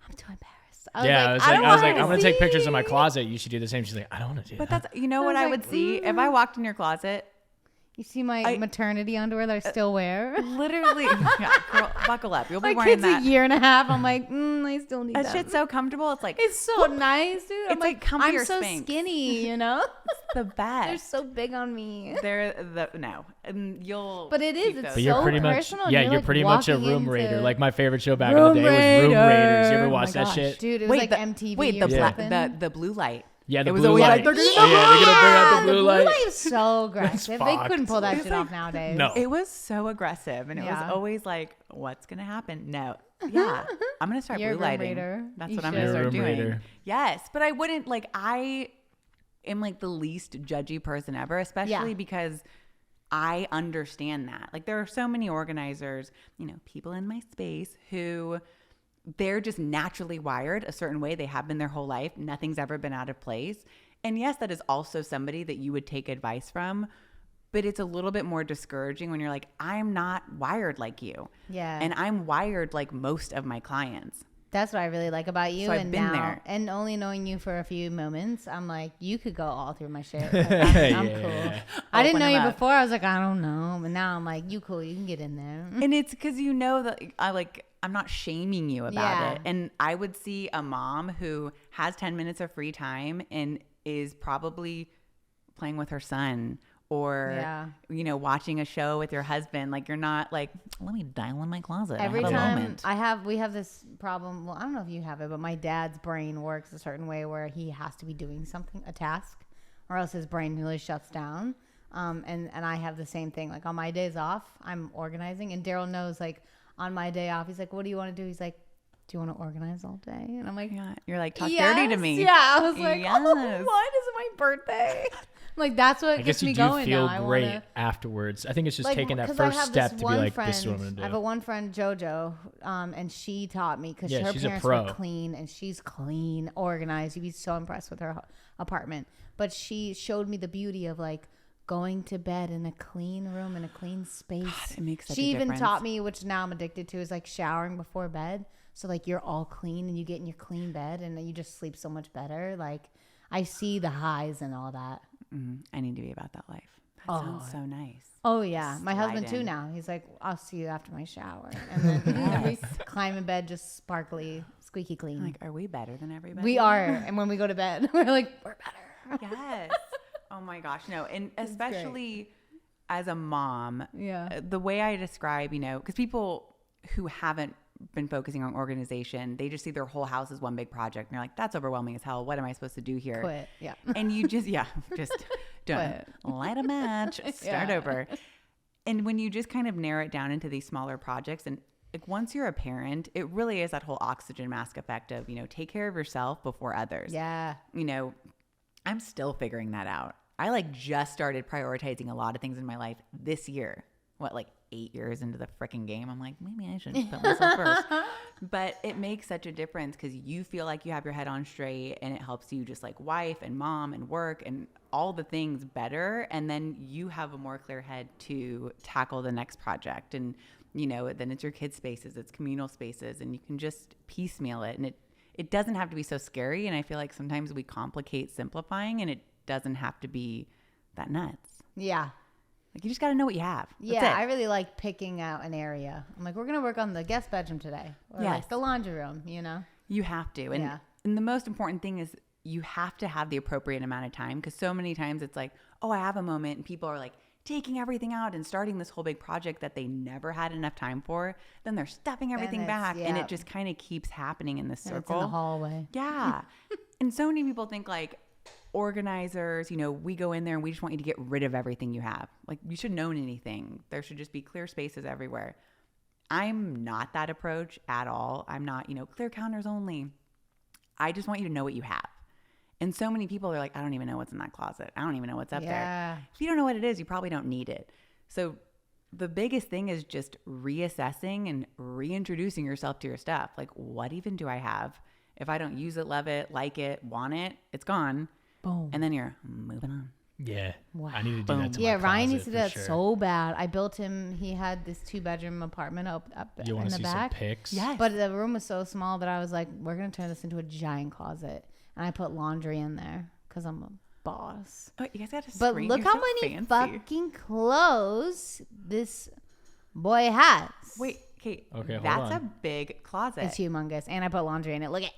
I'm too embarrassed. I was I was like, I'm going gonna take pictures of my closet. You should do the same. She's like, I don't want to do But that. that's, what was I like, would see if I walked in your closet. You see my maternity underwear that I still wear? Literally. Yeah, girl, buckle up. You'll be My wearing kid's that. a year and a half. I'm like, I still need That that. shit's so comfortable. It's like, It's so nice, dude. I'm It's like comfier I'm so Spanx. skinny, you know? the best. They're so big on me. No. And you'll. But it is. keep It's those. But you're so pretty much, personal. yeah, You're you're like pretty much a walking room into- raider. Like my favorite show back in the day was Room Raiders. You ever Oh watch my that gosh, shit? dude? It was Wait, like MTV Wait, or the something. the blue light. Yeah, the It was blue always light. like, they're gonna Oh, yeah, they're gonna bring out the blue light. The blue light is so aggressive. They fucked. couldn't pull that It's shit like- off nowadays. No. It was so aggressive, and it Yeah. was always like, "What's gonna happen?" No, yeah, I'm gonna start You're a blue room lighting. raider. That's You what I'm should. gonna You're a start room doing. raider. Yes, but I wouldn't like. I am like the least judgy person ever, especially Yeah. because I understand that. Like, there are so many organizers, people in my space who they're just naturally wired a certain way. They have been their whole life. Nothing's ever been out of place. And yes, that is also somebody that you would take advice from, but it's a little bit more discouraging when you're like, I'm not wired like you. Yeah. And I'm wired like most of my clients. That's what I really like about you. So I've and been now, there. and only knowing you for a few moments, I'm like, you could go all through my shit. Like, I'm Yeah. cool. I didn't Open know them you up. before. I was like, I don't know. But now I'm like, you cool. You can get in there. And it's because that I'm not shaming you about Yeah. it. And I would see a mom who has 10 minutes of free time and is probably playing with her son or, Yeah. watching a show with your husband. Like, you're not like, let me dial in my closet. Every I have a time moment. we have this problem. Well, I don't know if you have it, but my dad's brain works a certain way where he has to be doing something, a task, or else his brain really shuts down. And I have the same thing. Like on my days off, I'm organizing, and Daryl knows. Like on my day off, he's like, "What do you want to do?" He's like, "Do you want to organize all day?" And I'm like, Yeah, you're like, talk yes. dirty to me. Yeah, I was like, Yes. "Oh, what is my birthday?" I'm like, that's what I gets guess you me do going feel now. great I wanna, afterwards. I think it's just taking that 'cause I first have step this to be one like, friend, this is what I'm gonna do. I have a one friend, JoJo, and she taught me because Yeah, her she's a parents pro. were clean, and she's clean, organized. You'd be so impressed with her apartment. But she showed me the beauty of like going to bed in a clean room in a clean space. God, it makes such She a even difference. taught me, which now I'm addicted to, is like showering before bed. So like you're all clean and you get in your clean bed and then you just sleep so much better. Like I see the highs and all that. I need to be about that life. That sounds so nice. Oh yeah, my husband Slide too in. now. He's like, I'll see you after my shower, and then we climb in bed just sparkly, squeaky clean. Like, are we better than everybody? We are, and when we go to bed, we're like, we're better. Yes. Oh my gosh. No. And especially as a mom, Yeah. the way I describe, because people who haven't been focusing on organization, they just see their whole house as one big project. And you're like, that's overwhelming as hell. What am I supposed to do here? Quit. Yeah. And you just don't Quit. light a match, start Yeah. over. And when you just kind of narrow it down into these smaller projects, and like once you're a parent, it really is that whole oxygen mask effect of, take care of yourself before others. Yeah. I'm still figuring that out. I just started prioritizing a lot of things in my life this year. 8 years into the freaking game? I'm like, maybe I should put myself first. But it makes such a difference because you feel like you have your head on straight, and it helps you just like wife and mom and work and all the things better. And then you have a more clear head to tackle the next project. And, then it's your kids' spaces, it's communal spaces, and you can just piecemeal it. And it doesn't have to be so scary. And I feel like sometimes we complicate simplifying, and it doesn't have to be that nuts. Yeah. Like, you just got to know what you have. That's Yeah. it. I really like picking out an area. I'm like, we're going to work on the guest bedroom today. Or Yes. like the laundry room, You have to. And, Yeah. and the most important thing is you have to have the appropriate amount of time, because so many times it's like, oh, I have a moment, and people are like taking everything out and starting this whole big project that they never had enough time for. Then they're stuffing everything it's- back, and yeah. it just kind of keeps happening in this And circle. it's in the hallway. Yeah. And so many people think like organizers, we go in there and we just want you to get rid of everything you have. Like, you shouldn't own anything. There should just be clear spaces everywhere. I'm not that approach at all. I'm not, clear counters only. I just want you to know what you have. And so many people are like, I don't even know what's in that closet. I don't even know what's up there. If you don't know what it is, you probably don't need it. So the biggest thing is just reassessing and reintroducing yourself to your stuff. Like, what even do I have? If I don't use it, love it, like it, want it, it's gone. Boom. And then you're moving on. Yeah. Wow. I need to do that to Yeah, my Ryan closet needs to do for that sure. so bad. I built him. He had this 2-bedroom apartment up You in want to the see back. some pics? Yes. But the room was so small that I was like, we're gonna turn this into a giant closet, and I put laundry in there because I'm boss. Oh, you guys got to But scream. look You're how so many fancy. fucking clothes this boy has. Wait, Kate. Okay, hold that's on. a big closet. It's humongous. And I put laundry in it. Look at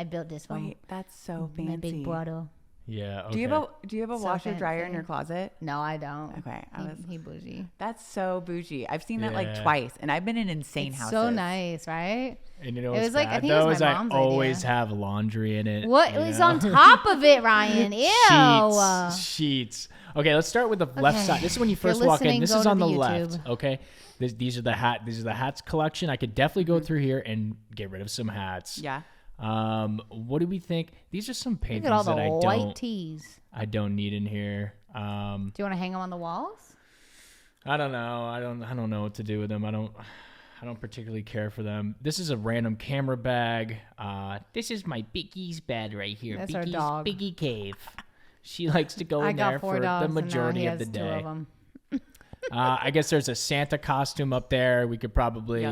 I built this one. Wait, that's so fancy. My big brother. Yeah. Okay. Do you have a So washer dryer in fancy. your closet? No, I don't. Okay, He bougie. That's so bougie. I've seen that like Yeah. twice, and I've been in insane houses. So nice, right? And you know It what's was like- I bad, think it was though, my is I mom's always idea. have laundry in it. What you was know? on top of it, Ryan? Ew. Sheets. Okay, let's start with the left Okay. side. This is when you If you're first walk in. listening, This go is to on the the left. YouTube. Okay, these are the hats collection. I could definitely go through here and get rid of some hats. Yeah. What do we think? These are some Look paintings at all the that white tees. I don't need in here. Do you want to hang them on the walls? I don't know. I don't know what to do with them. I don't particularly care for them. This is a random camera bag. This is my Biggie's bed right here. That's our Biggie's dog. Biggie cave. She likes to go I in there got 4 for dogs, the majority and now he of the has 2 day. of them. I guess there's a Santa costume up there. We could probably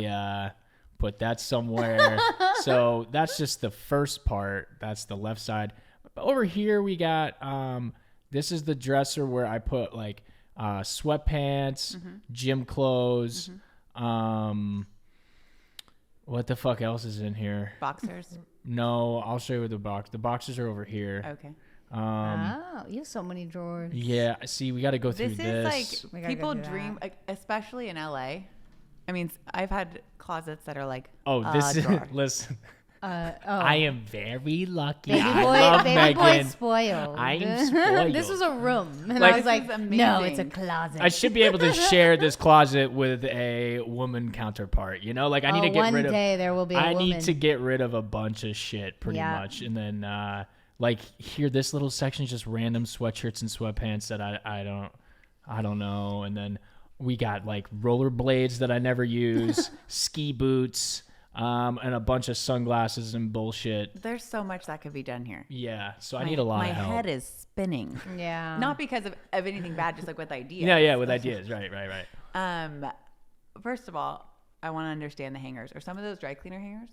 put that somewhere. So that's just the first part. That's the left side. Over here we got this is the dresser where I put like sweatpants, gym clothes. What the fuck else is in here? Boxers. No, I'll show you with the box. The boxes are over here. Okay. Oh, you have so many drawers. Yeah, see, we got to go through This this. is We like gotta people go through dream, that. like, especially in LA. I mean, I've had closets that are like, This is drawer. listen. Oh. I am very lucky. Baby I boy, love baby boy Meghan. spoiled. I am spoiled. This was a room. And Like- I was This like, is no, it's a amazing. closet. I should be able to share this closet with a woman counterpart. You know, like I need to get one rid of. day there will be a I woman. need to get rid of a bunch of shit, pretty Yeah. much, and then like here, this little section is just random sweatshirts and sweatpants that I don't know, and then we got like rollerblades that I never use, ski boots, and a bunch of sunglasses and bullshit. there's so much that could be done here. Yeah, so I need a lot My of help. head is spinning. Yeah. Not because of anything bad, just like with ideas. Yeah, with ideas, right. First of all, I want to understand the hangers. Are some of those dry cleaner hangers?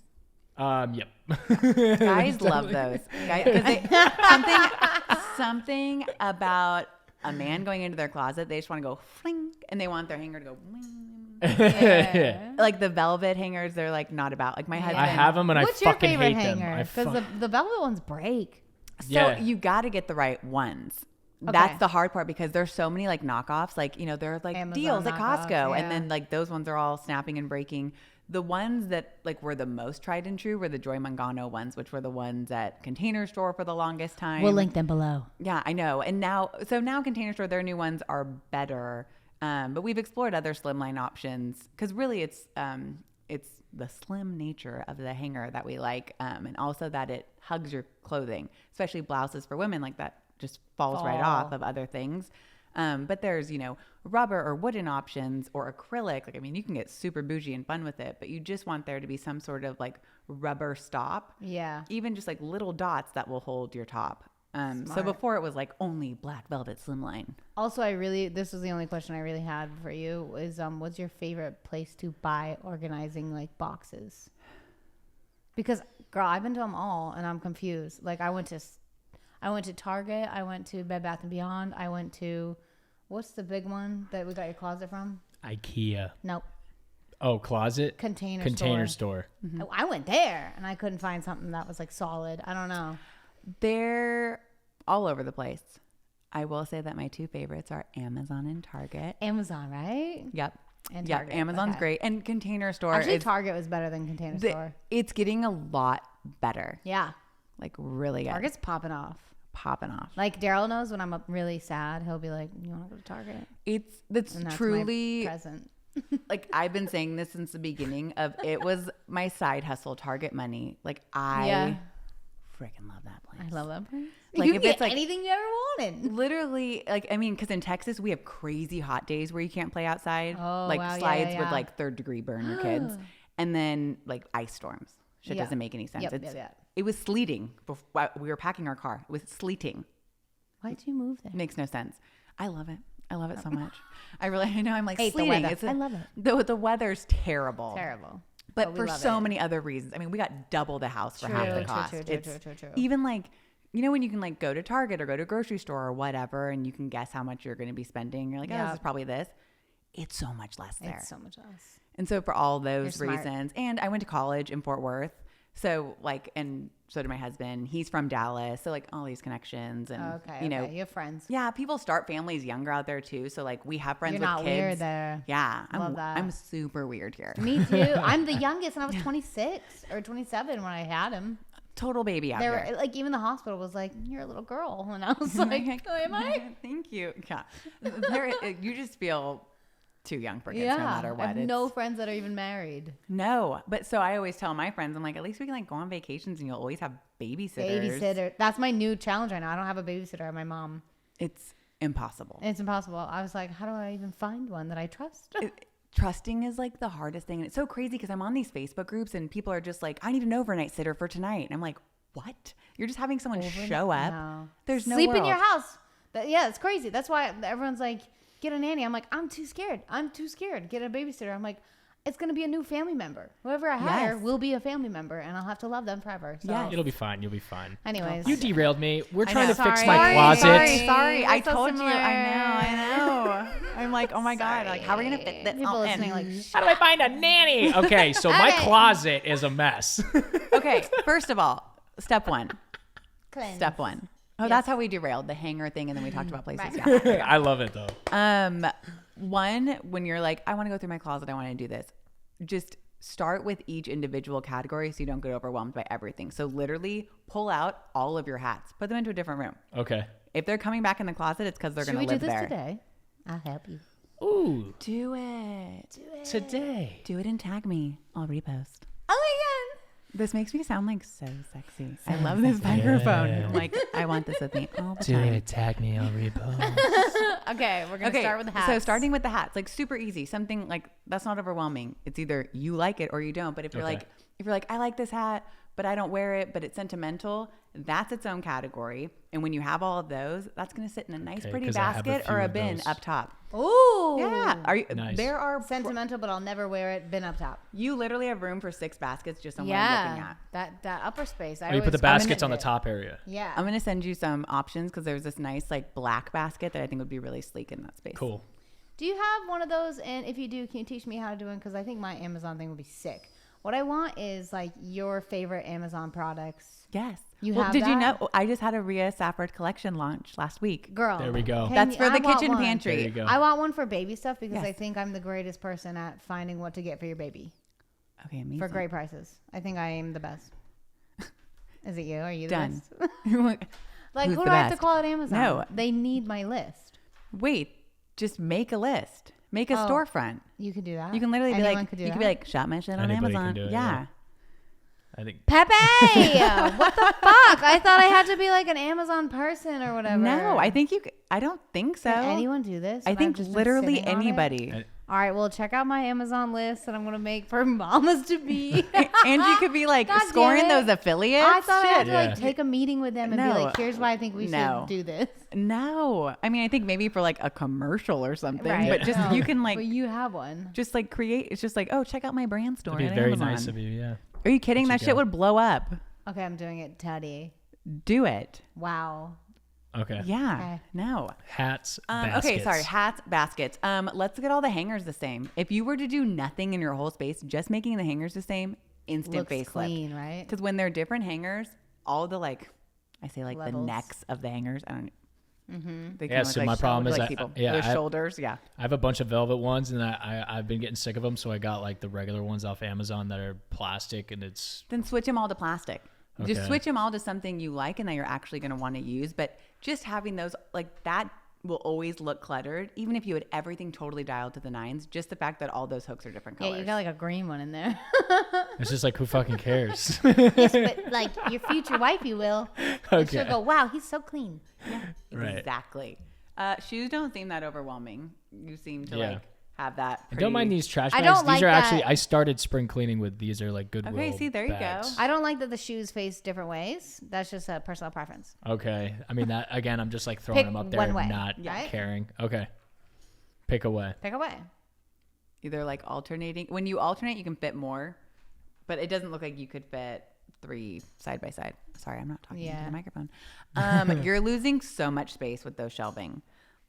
Yep. Guys love those. Guys, 'cause something about a man going into their closet, they just want to go fling, and they want their hanger to go bling. Yeah. Like the velvet hangers, they're like not about. Like my husband. I have them and What's I your fucking favorite hate them. hanger? Because the velvet ones break. So Yeah. you got to get the right ones. Okay. That's the hard part because there's so many like knockoffs. Like, you know, there are like Amazon deals at knockoffs, Costco. yeah. And then like those ones are all snapping and breaking. The ones that like were the most tried and true were the Joy Mangano ones, which were the ones at Container Store for the longest time. We'll link them below. Yeah, I know. And now Container Store, their new ones are better. But we've explored other slimline options because really it's the slim nature of the hanger that we like, and also that it hugs your clothing, especially blouses for women. Like that just falls right off of other things. But there's, you know, rubber or wooden options or acrylic. Like, I mean, you can get super bougie and fun with it, but you just want there to be some sort of like rubber stop. Yeah. Even just like little dots that will hold your top. So Smart. before it was like only black velvet slimline. Also, this was the only question I really had for you is, what's your favorite place to buy organizing like boxes? Because girl, I've been to them all and I'm confused. Like I went to Target. I went to Bed Bath & Beyond. I went to, what's the big one that we got your closet from? IKEA. Nope. Oh, closet? Container store. Oh, I went there and I couldn't find something that was like solid. I don't know. They're all over the place. I will say that my two favorites are Amazon and Target. Amazon, right? Yep. And Yep. Target. Amazon's Okay. great. And Container Store Actually, is Target was better than Container Store. it's getting a lot better. Yeah. Like really good. Target's popping off. Popping off. Like Daryl knows when I'm really sad, he'll be like, "You want to go to Target?" That's And that's truly my present. like I've been saying this since the beginning of it was my side hustle, Target money. Like I freaking love that place. I love that place. Like, you if can it's get like- anything you ever wanted. Literally, like, I mean, because in Texas, we have crazy hot days where you can't play outside. Oh, like wow, yeah, slides yeah, would yeah. like third-degree burn your kids. And then like ice storms. Shit Yeah. doesn't make any sense. Yep, yep. It was sleeting before we were packing our car. It was sleeting. Why'd you move there? It makes no sense. I love it. I love it so much. I know I'm like Hate the sleeting. weather. I love it. The weather's terrible. Terrible. But we for love so it. many other reasons. I mean, we got double the house for half the cost. True. Even like you know, when you can like go to Target or go to a grocery store or whatever, and you can guess how much you're going to be spending. You're like, oh, this is probably this. It's so much less there. It's so much less. And so for all those You're smart. reasons, and I went to college in Fort Worth. So like, and so did my husband. He's from Dallas. So like all these connections and, you know, you have friends. yeah, people start families younger out there too. So like we have friends You're with not kids. weird there. Yeah. Love that. I'm super weird here. Me too. I'm the youngest, and I was 26 or 27 when I had him. Total baby out They there. were like, even the hospital was like, "You're a little girl," and I was like, "Oh, am I?" Thank you. Yeah. You just feel too young for kids Yeah. no matter I what. have no friends that are even married. No. But so I always tell my friends, I'm like, at least we can like go on vacations and you'll always have babysitters. Babysitter. That's my new challenge right now. I don't have a babysitter. I have my mom. It's impossible. It's impossible. I was like, how do I even find one that I trust? Trusting is like the hardest thing. And it's so crazy because I'm on these Facebook groups and people are just like, I need an overnight sitter for tonight. And I'm like, what? You're just having someone show up? No. There's no Sleep in world. your house. Yeah, it's crazy. That's why everyone's like, get a nanny. I'm like, I'm too scared. Get a babysitter. I'm like, it's going to be a new family member. Whoever I hire will be a family member, and I'll have to love them forever. So. Yes. It'll be fine. You'll be fine. Anyways. You derailed me. We're I trying know. to fix Sorry. my closet. Sorry. I We're so told you. similar. I know. I'm like, oh my God. Like, how are we going to fit this People all listening in? like, How do I find a nanny? Okay, so my closet is a mess. Okay. First of all, step one. cleanse. Step one. Oh, that's how we derailed the hanger thing. And then we talked about places. Right. Yeah. I love it though. One, when you're like, I want to go through my closet, I want to do this, just start with each individual category so you don't get overwhelmed by everything. So literally pull out all of your hats, put them into a different room. Okay. If they're coming back in the closet, it's because they're Should going we to do live this there. today? I'll help you. Ooh, Do it. today. Do it and tag me. I'll repost. Oh my This makes me sound like so sexy. I love this microphone. Yeah. I'm like, I want this with me all the Do time. it. Tag me. I'll repost. God. Okay, we're going to start with the hats. So starting with the hats, like super easy. Something like that's not overwhelming. It's either you like it or you don't. But if you're Okay. like, I like this hat, but I don't wear it, but it's sentimental, that's its own category. And when you have all of those, that's going to sit in a nice, Okay, pretty 'cause I have a basket few or a of bin those. up top. Ooh. Yeah. Are you? Nice. There are. Sentimental, but I'll never wear it. Bin up top. You literally have room for 6 baskets just on what I'm looking Yeah. at. That upper space. Oh, you put the baskets on the top area. Yeah. I'm going to send you some options because there's this nice like black basket that I think would be really sleek in that space. Cool. Do you have one of those? And if you do, can you teach me how to do it? Because I think my Amazon thing would be sick. What I want is like your favorite Amazon products. Yes. You well, have did you that? know I just had a Ria Safford collection launch last week? Girl. There we go. can That's you- for I the want kitchen one. pantry. There you go. I want one for baby stuff because Yes. I think I'm the greatest person at finding what to get for your baby Okay, amazing. for great prices. I think I am the best. Is it you? Are you the Done. best? Like, Who's who the do I have to best? call at Amazon? No. They need my list. Wait, just make a list. Make a Oh. storefront. You could do that. You can literally Anyone be like, could do you that. could be like, shop my shit on Anybody can Amazon. do it, yeah. I think. Pepe, what the fuck? I thought I had to be like an Amazon person or whatever. No, I think you. I don't think so. Can anyone do this? I And I've think just been literally sitting on it? anybody. And- All right, well, check out my Amazon list that I'm gonna make for mamas to be. And you could be like God damn scoring it. those affiliates. I thought I had Shit. to like Yeah. take a meeting with them and be No. like, "Here's why I think we No. should do this." No, I mean I think maybe for like a commercial or something, Right. but just No. you can like But you have one. just like create. It's just like, oh, check out my brand store. That'd be at very Amazon. nice of you. Yeah. Are you kidding? Let That you shit go. would blow up. Okay, I'm doing it, Teddy. Do it. Wow. Okay. Yeah. Okay. No. Hats. Okay, baskets. sorry. Hats, baskets. Let's get all the hangers the same. If you were to do nothing in your whole space, just making the hangers the same, instant Looks facelift. clean, right? Because when they're different hangers, all the like, I say like Levels. the necks of the hangers. I don't. They Yeah, kinda so look my problem look is like I- people. yeah, Those I- shoulders. Yeah. I have a bunch of velvet ones, and I've been getting sick of them, so I got like the regular ones off Amazon that are plastic, and it's Then switch them all to plastic. Just Okay. switch them all to something you like and that you're actually going to want to use. But just having those, like that will always look cluttered, even if you had everything totally dialed to the nines. Just the fact that all those hooks are different colors. Yeah, you got like a green one in there. it's just like who fucking cares? Yes, but like your future wifey will. And she'll Okay. go, "Wow, he's so clean." Right. Exactly. Shoes don't seem that overwhelming. You seem to Yeah. like have that. I don't mind pretty- these trash I bags. don't These like are actually that. I started spring cleaning with these are like Goodwill. Okay, see, there you go. bags. I don't like that the shoes face different ways. That's just a personal preference. Okay. I mean that again. I'm just like throwing Pick them up there, one way, not right? caring. Okay. Pick away. Pick away. Either like alternating. When you alternate, you can fit more, but it doesn't look like you could fit 3 side by side. Sorry, I'm not talking into Yeah. the microphone. You're losing so much space with those shelving.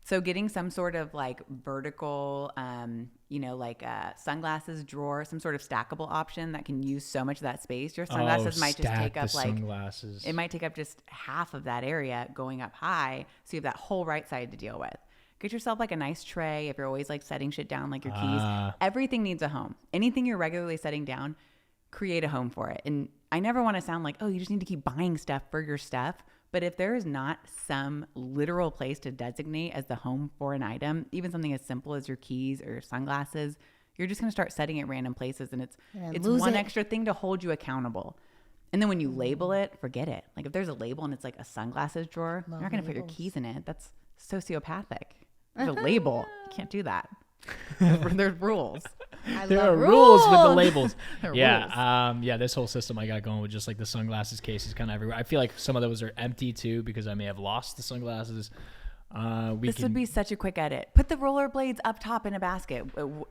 So getting some sort of like vertical, sunglasses drawer, some sort of stackable option that can use so much of that space. Your sunglasses might just take up sunglasses. it might take up just half of that area going up high. So you have that whole right side to deal with. Get yourself like a nice tray if you're always like setting shit down, like your keys. Everything needs a home. Anything you're regularly setting down, create a home for it. And I never want to sound like, oh, you just need to keep buying stuff for your stuff. But if there is not some literal place to designate as the home for an item, even something as simple as your keys or your sunglasses, you're just going to start setting it at random places. And it's one extra thing to hold you accountable. And then when you label it, forget it. Like if there's a label and it's like a sunglasses drawer, you're not going to put your keys in it. That's sociopathic. There's a label. You can't do that. There's rules. There are rules with the labels. Rules. This whole system I got going with just like the sunglasses cases kind of everywhere. I feel like some of those are empty too because I may have lost the sunglasses. This would be such a quick edit. Put the rollerblades up top in a basket.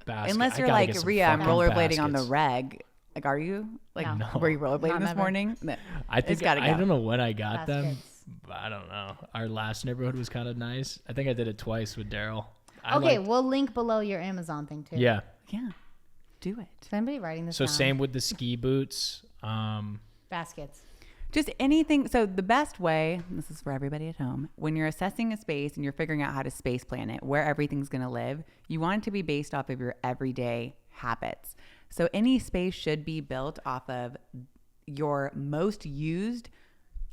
Unless you're like, Ria, I'm rollerblading on the reg. Like, are you? Like, No. were you rollerblading this morning? No. I think gotta go. I don't know when I got them. Baskets. But I don't know. Our last neighborhood was kind of nice. I think I did it twice with Daryl. Okay, we'll link below your Amazon thing too. Yeah. Yeah. Do it. Is anybody writing this So down? same with the ski boots. Baskets. Just anything. So the best way, this is for everybody at home, when you're assessing a space and you're figuring out how to space plan it, where everything's going to live, you want it to be based off of your everyday habits. So any space should be built off of your most used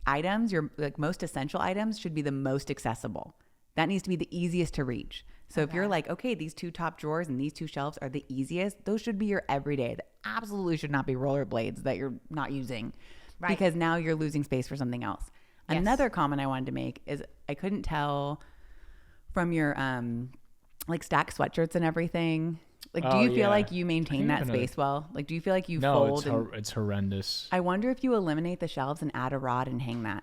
items, your like most essential items should be the most accessible. That needs to be the easiest to reach. So if you're like, okay, these 2 top drawers and these 2 shelves are the easiest, those should be your everyday. That absolutely should not be rollerblades that you're not using because now you're losing space for something else. Yes. Another comment I wanted to make is I couldn't tell from your like stacked sweatshirts and everything. Like, do you feel like you maintain that space well? Like, do you feel like you fold? No, it's horrendous. I wonder if you eliminate the shelves and add a rod and hang that.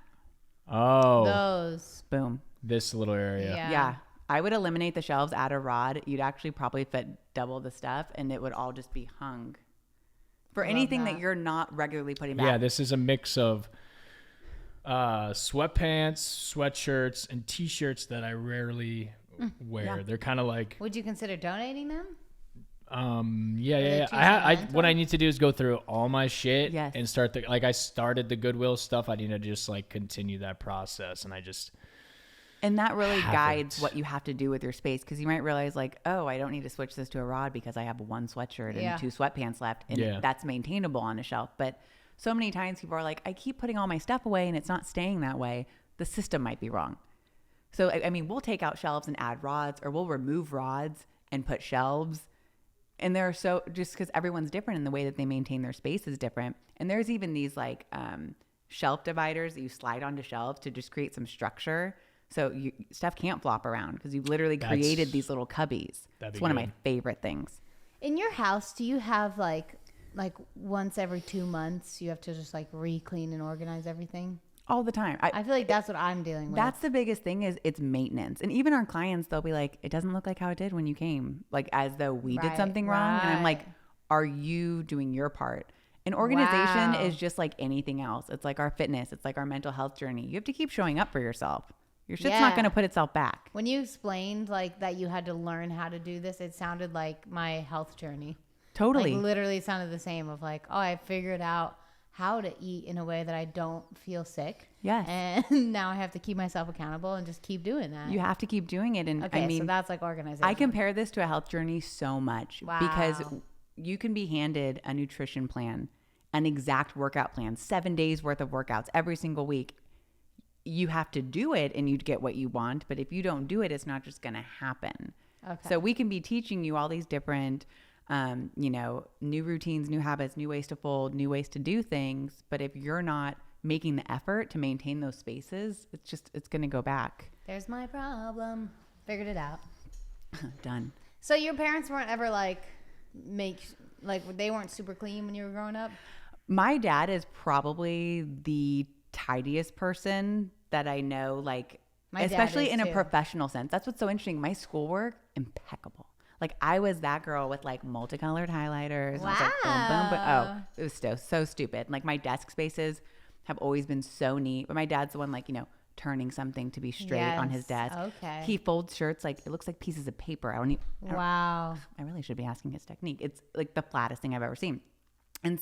Oh. Those. Boom. This little area. Yeah. I would eliminate the shelves, add a rod. You'd actually probably fit double the stuff and it would all just be hung for anything that you're not regularly putting back. Yeah, this is a mix of sweatpants, sweatshirts, and t-shirts that I rarely wear. Yeah. They're kind of like... Would you consider donating them? Yeah. What I need to do is go through all my shit and start I started the Goodwill stuff. I need to just like continue that process, and I just... And that really guides what you have to do with your space, because you might realize like, oh, I don't need to switch this to a rod because I have 1 sweatshirt and 2 sweatpants left, and that's maintainable on a shelf. But so many times people are like, I keep putting all my stuff away and it's not staying that way. The system might be wrong. So, I mean, we'll take out shelves and add rods, or we'll remove rods and put shelves. And they're just because everyone's different and the way that they maintain their space is different. And there's even these like shelf dividers that you slide onto shelves to just create some structure. So stuff can't flop around because you've literally created these little cubbies. It's one of my favorite things. In your house, do you have like once every 2 months you have to just like re-clean and organize everything? All the time. I feel like that's what I'm dealing with. That's the biggest thing is it's maintenance. And even our clients, they'll be like, it doesn't look like how it did when you came. Like as though we did something wrong. And I'm like, are you doing your part? And organization is just like anything else. It's like our fitness. It's like our mental health journey. You have to keep showing up for yourself. Your shit's not going to put itself back. When you explained like that you had to learn how to do this, it sounded like my health journey. Totally. Like literally sounded the same of like, oh, I figured out how to eat in a way that I don't feel sick. Yes. And now I have to keep myself accountable and just keep doing that. You have to keep doing it. And okay, I mean, so that's like organization. I compare this to a health journey so much because you can be handed a nutrition plan, an exact workout plan, 7 days worth of workouts every single week. You have to do it and you get what you want. But if you don't do it, it's not just going to happen. Okay. So we can be teaching you all these different, new routines, new habits, new ways to fold, new ways to do things. But if you're not making the effort to maintain those spaces, it's going to go back. There's my problem. Figured it out. Done. So your parents weren't ever they weren't super clean when you were growing up? My dad is probably the tidiest person that I know, like, especially in a professional sense. That's what's so interesting. My schoolwork, impeccable. Like I was that girl with like multicolored highlighters. And I was like, boom, boom, boom. Oh, it was so stupid. Like my desk spaces have always been so neat. But my dad's the one like, turning something to be straight on his desk. Okay. He folds shirts like it looks like pieces of paper. Wow. I really should be asking his technique. It's like the flattest thing I've ever seen. And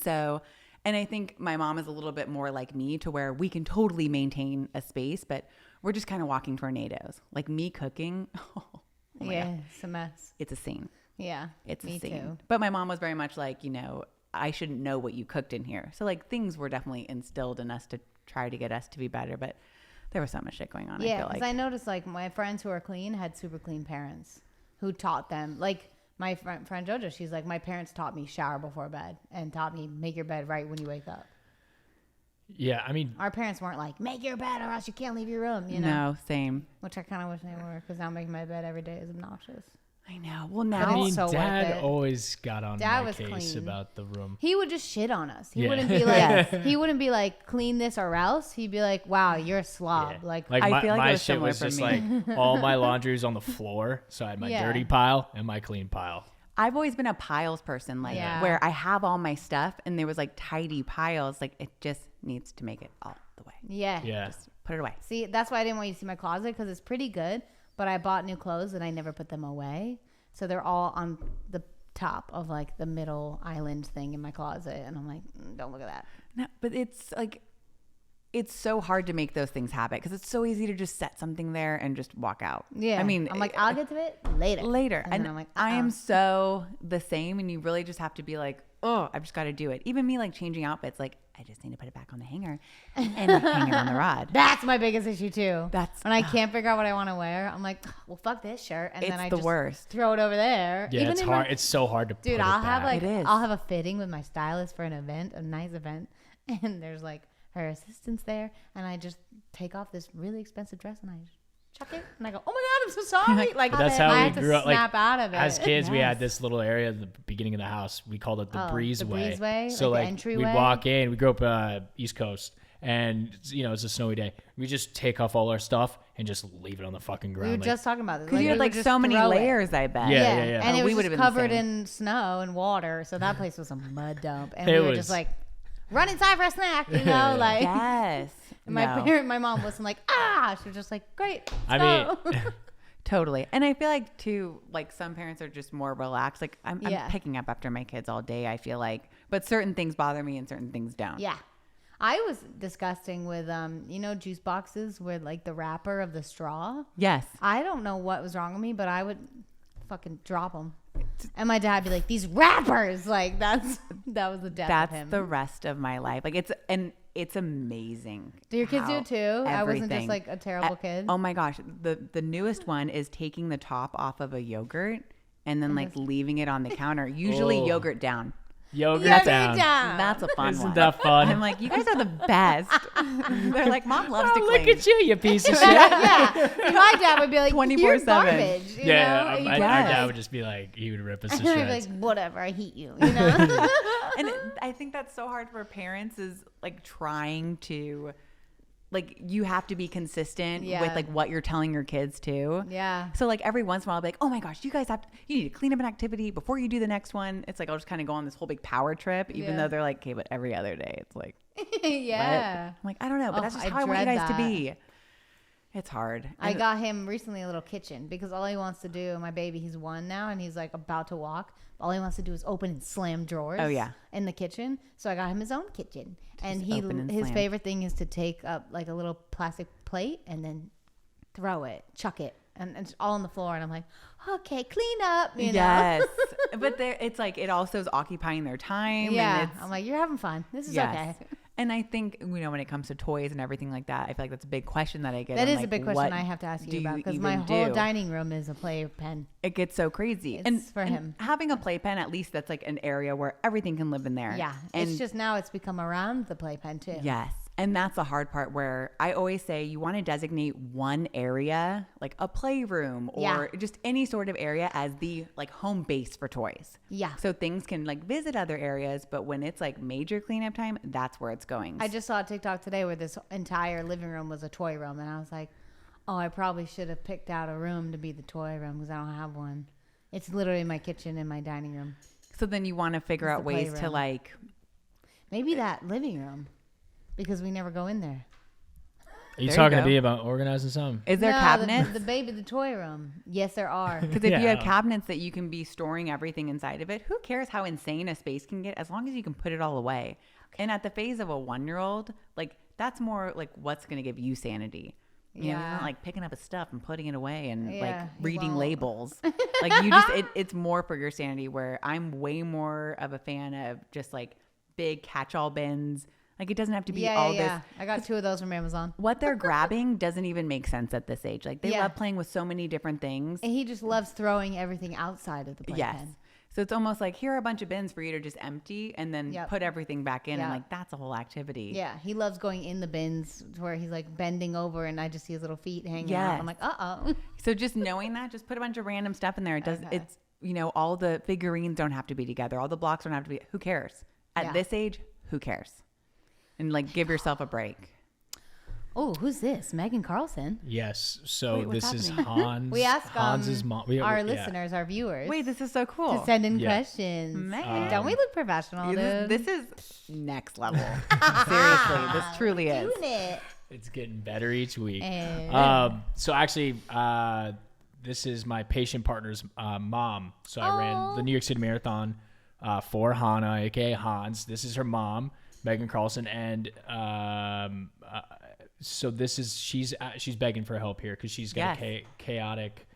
I think my mom is a little bit more like me to where we can totally maintain a space, but we're just kind of walking tornadoes. Like me cooking. Oh my God. It's a mess. It's a scene. Yeah. It's a me scene. too. But my mom was very much like, I shouldn't know what you cooked in here. So like things were definitely instilled in us to try to get us to be better. But there was so much shit going on. Yeah, I feel because like. I noticed like my friends who are clean had super clean parents who taught them. Like my friend JoJo, she's like, my parents taught me shower before bed and taught me make your bed right when you wake up. Yeah, I mean, our parents weren't like, make your bed or else you can't leave your room, No, same. Which I kind of wish they were, because now making my bed every day is obnoxious. I know. Well, now I mean, so Dad always got on Dad my was case clean. about the room. He would just shit on us. He Yeah. wouldn't be like, he wouldn't be like, clean this or else. He'd be like, wow, you're a slob. Yeah. Like I feel like it my was shit similar was for just me. like all my laundry was on the floor, so I had my Yeah. dirty pile and my clean pile. I've always been a piles person, like Yeah. where I have all my stuff and there was like tidy piles. Like it just needs to make it all the way. yeah. Yeah. Just put it away. See, that's why I didn't want you to see my closet, because it's pretty good, but I bought new clothes and I never put them away. So they're all on the top of like the middle island thing in my closet. And I'm like, don't look at that. No, but it's like, it's so hard to make those things happen because it's so easy to just set something there and just walk out. Yeah. I mean, I'm like, I'll get to it later. later. And then I'm like, I am so the same. And you really just have to be like, oh, I've just got to do it. Even me like changing outfits, like I just need to put it back on the hanger and hang it on the rod. That's my biggest issue too. That's when I can't figure out what I want to wear. I'm like, well, fuck this shirt, and then It's I the just worst. throw it over there. Yeah, Even it's in hard. It's so hard to put dude, it I'll have back. like It is. I'll have a fitting with my stylist for an event, a nice event, and there's like her assistant's there, and I just take off this really expensive dress and I just chuck it, and I go, oh my god, I'm so sorry. Like But that's how I we have to grew up. Like snap out of it. as kids, we Yes. had this little area at the beginning of the house. We called it the breezeway. breezeway, So like the like entryway? we'd walk in. We grew up East Coast, and it's a snowy day. We just take off all our stuff and just leave it on the fucking We ground. were like, just talking about this. Because you we had would like just so many throw it. layers, I bet. Yeah, yeah. And Oh, it we was would've just been the covered same. in snow and water, so that place was a mud dump. And It we were was. just like, run inside for a snack, like. Yes. And my mom wasn't like, she was just like, great. I Let's mean, go. Totally. And I feel like too, like some parents are just more relaxed. Like I'm Yeah. picking up after my kids all day, I feel like. But certain things bother me and certain things don't. Yeah. I was disgusting with, juice boxes with like the wrapper of the straw. Yes. I don't know what was wrong with me, but I would fucking drop them. And my dad would be like, these wrappers. Like that was the death That's of him. the rest of my life. Like it's amazing. Do your kids do how it too? I wasn't just everything- like a terrible kid. Oh my gosh. The newest one is taking the top off of a yogurt and then like leaving it on the counter. Usually Oh. yogurt down. yogurt down. That's a fun Isn't one. that fun? I'm like, you guys are the best. They're like, Mom loves to Oh, clean. look at you, you piece of shit. Yeah. My dad would be like, 24/7. you're garbage. You Yeah, know? our You our guys- dad would just be like, he would rip us to And I'd be shreds. like, whatever, I hate you. You know? And I think that's so hard for parents is like trying to, like, you have to be consistent Yeah. with like what you're telling your kids too. Yeah. So like every once in a while I'll be like, oh my gosh, you need to clean up an activity before you do the next one. It's like, I'll just kind of go on this whole big power trip, even Yeah. though they're like, okay, but every other day it's like, Yeah. I'm like, I don't know, but Oh, that's just I how I want you dread guys to that. be. It's hard. I And- got him recently a little kitchen because all he wants to do, my baby, he's 1 now and he's like about to walk. All he wants to do is open and slam drawers. Oh, yeah. In the kitchen. So I got him his own kitchen. And open and his slam. favorite thing is to take up like a little plastic plate and then throw it, chuck it. And it's all on the floor. And I'm like, okay, clean up. You know? Yes. But it's like, it also is occupying their time. Yeah. And it's, I'm like, you're having fun. This is yes. okay. And I think, when it comes to toys and everything like that, I feel like that's a big question that I get. That I'm is a like, big question what I have to ask do you about because even my whole do? dining room is a playpen. It gets so crazy. It's for him. Having a playpen, at least that's like an area where everything can live in there. Yeah. And It's just now it's become around the playpen too. yes. And that's the hard part where I always say you want to designate one area, like a playroom or Yeah. just any sort of area as the like home base for toys. Yeah. So things can like visit other areas, but when it's like major cleanup time, that's where it's going. I just saw a TikTok today where this entire living room was a toy room, and I was like, "Oh, I probably should have picked out a room to be the toy room because I don't have one. It's literally my kitchen and my dining room. So then you want to figure out ways to like. Maybe that living room, because we never go in there. Are you talking to me about organizing something? Is there cabinets? The toy room. Yes, there are. Because if you have cabinets that you can be storing everything inside of it, who cares how insane a space can get as long as you can put it all away. Okay. And at the phase of a 1-year-old, like that's more like what's going to give you sanity. You know, you're not like picking up his stuff and putting it away and like reading labels. Like you just, it's more for your sanity, where I'm way more of a fan of just like big catch-all bins. Like it doesn't have to be all this. I got 2 of those from Amazon. What they're grabbing doesn't even make sense at this age. Like they love playing with so many different things. And he just loves throwing everything outside of the playpen. Yes. So it's almost like, here are a bunch of bins for you to just empty and then put everything back in. And like, that's a whole activity. Yeah. He loves going in the bins to where he's like bending over and I just see his little feet hanging out. I'm like, uh-oh. So just knowing that, just put a bunch of random stuff in there. It's, you know, all the figurines don't have to be together. All the blocks don't have to be, who cares? At this age, who cares? And like, give yourself a break. Oh, who's this? Megan Carlson? Yes. So Wait, this is Hans. We asked Hans's mom. Our listeners, our viewers. Wait, this is so cool. To send in questions. Megan. Don't we look professional, dude? This is next level. Seriously, this truly is. Doing it. It's getting better each week. And So actually, this is my patient partner's mom. So I ran the New York City Marathon for Hannah, aka Hans. This is her mom, Megan Carlson, and so this is she's begging for help here because she's got a chaotic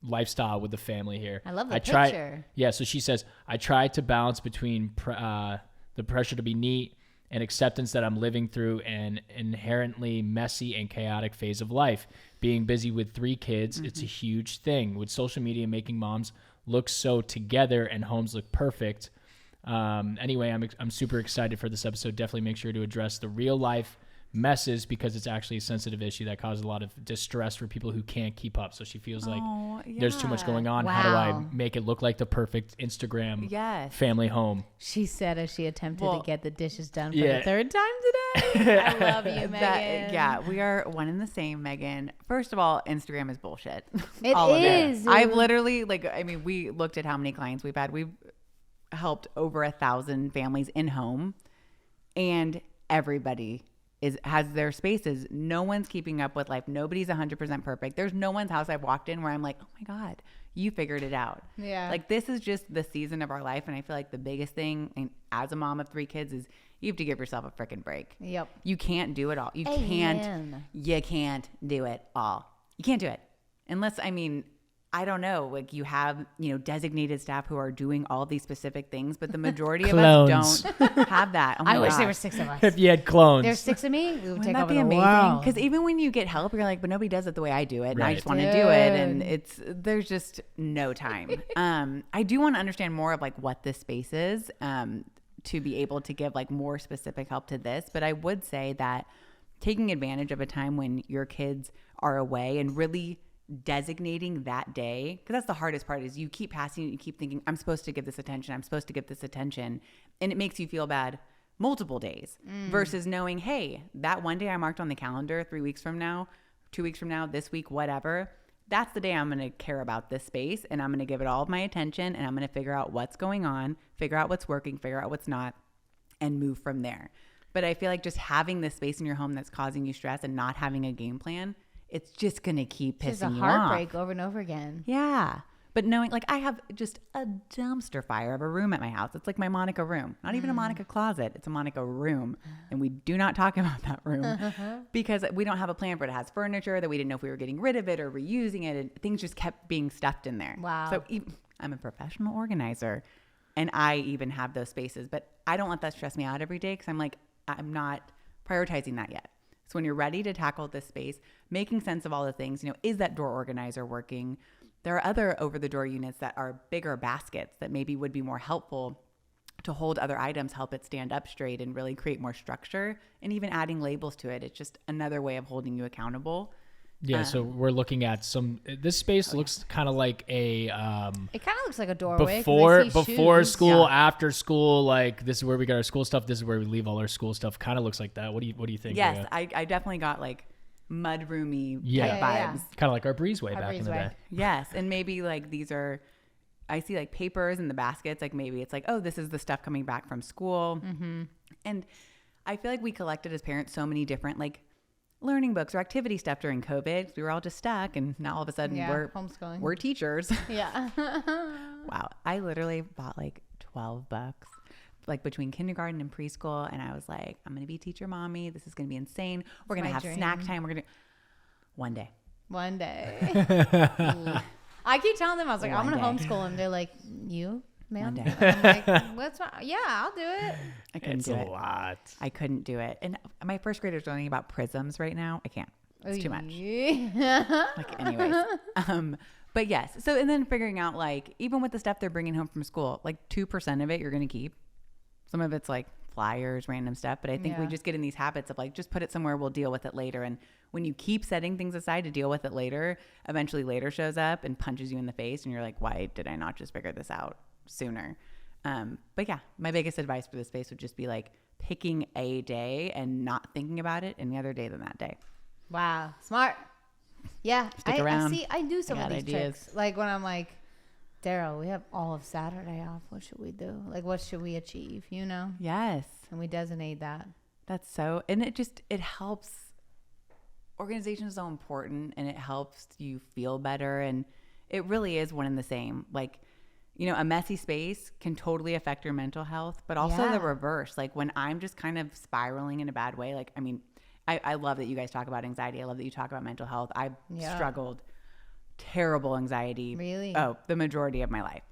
lifestyle with the family here. I love the picture. So she says, I try to balance between the pressure to be neat and acceptance that I'm living through an inherently messy and chaotic phase of life. Being busy with 3 kids, it's a huge thing. With social media making moms look so together and homes look perfect. Anyway, I'm super excited for this episode. Definitely make sure to address the real life messes because it's actually a sensitive issue that causes a lot of distress for people who can't keep up. So she feels like there's too much going on. Wow. How do I make it look like the perfect Instagram family home? she said as she attempted to get the dishes done for the 3rd time today. I love you, Megan. We are one and the same, Megan. First of all, Instagram is bullshit. It all is. Of it. I've literally we looked at how many clients we've had. We've helped over 1,000 families in home, and everybody has their spaces. No one's keeping up with life. Nobody's 100% perfect. There's no one's house I've walked in where I'm like, oh my God, you figured it out. Yeah. Like this is just the season of our life. And I feel like the biggest thing, and as a mom of 3 kids, is you have to give yourself a freaking break. Yep. You can't do it all. You Amen. can't do it all. You can't do it. Unless, I don't know, like you have, designated staff who are doing all these specific things, but the majority of us don't have that. Oh my I wish gosh. there were 6 of us. If you had clones. There's 6 of me. We would Wouldn't take that over be the amazing? world. Because even when you get help, you're like, but nobody does it the way I do it, and I Right. just want to do it, and there's just no time. I do want to understand more of like what this space is, to be able to give like more specific help to this. But I would say that taking advantage of a time when your kids are away and really designating that day, because that's the hardest part, is you keep passing it, you keep thinking, I'm supposed to give this attention, I'm supposed to give this attention, and it makes you feel bad multiple days versus knowing, hey, that one day I marked on the calendar 3 weeks from now, 2 weeks from now, this week, whatever, that's the day I'm going to care about this space, and I'm going to give it all of my attention, and I'm going to figure out what's going on, figure out what's working, figure out what's not, and move from there. But I feel like just having this space in your home that's causing you stress and not having a game plan, it's just going to keep pissing you off. It's a heartbreak over and over again. Yeah. But knowing, like, I have just a dumpster fire of a room at my house. It's like my Monica room. Not even a Monica closet. It's a Monica room. And we do not talk about that room because we don't have a plan for it. It has furniture that we didn't know if we were getting rid of it or reusing it. And things just kept being stuffed in there. Wow. So I'm a professional organizer, and I even have those spaces. But I don't let that stress me out every day because I'm like, I'm not prioritizing that yet. So when you're ready to tackle this space, making sense of all the things, is that door organizer working? There are other over-the-door units that are bigger baskets that maybe would be more helpful to hold other items, help it stand up straight and really create more structure, and even adding labels to it. It's just another way of holding you accountable. Yeah, so we're looking at this space looks kind of like a It kind of looks like a doorway. before school, after school, like this is where we got our school stuff, this is where we leave all our school stuff. Kind of looks like that. What do you think? Yes, Ria? I definitely got like mudroomy Yeah. type Yeah. vibes. Kind of like our breezeway Our back in the breezeway. day. Yes. And maybe like these are, I see like papers in the baskets. Like maybe it's like, oh, this is the stuff coming back from school. And I feel like we collected as parents so many different like learning books or activity stuff during COVID. 'Cause we were all just stuck. And now all of a sudden Yeah, homeschooling. we're teachers. Yeah. Wow. I literally bought like 12 bucks like between kindergarten and preschool. And I was like, I'm going to be teacher mommy. This is going to be insane. We're going to my have dream. snack time. We're going to one day. One day. I keep telling them, I was like, I'm One going to day. homeschool him. They're like, you, ma'am? One day. I'm like, what's wrong? Yeah, I'll do it. I couldn't It's do a it. lot. I couldn't do it. And my first graders learning about prisms right now. I can't. It's too much. Yeah. Like, anyways. But yes. So, and then figuring out like, even with the stuff they're bringing home from school, like 2% of it you're going to keep. Some of it's like flyers, random stuff. But I think we Yeah. just get in these habits of like, just put it somewhere. We'll deal with it later. And when you keep setting things aside to deal with it later, eventually later shows up and punches you in the face. And you're like, why did I not just figure this out sooner? But yeah, my biggest advice for this space would just be like picking a day and not thinking about it any other day than that day. Wow. Smart. Yeah. Stick I around. see. I do some I of got these ideas. tricks. Like when I'm like, Daryl, we have all of Saturday off. What should we do? Like, what should we achieve? You know? Yes. And we designate that. That's so, and it helps. Organization is so important and it helps you feel better. And it really is one and the same. Like, you know, a messy space can totally affect your mental health, but also Yeah. the reverse. Like when I'm just kind of spiraling in a bad way, like, I mean, I love that you guys talk about anxiety. I love that you talk about mental health. I Yeah. struggled terrible anxiety. Really? Oh, the majority of my life.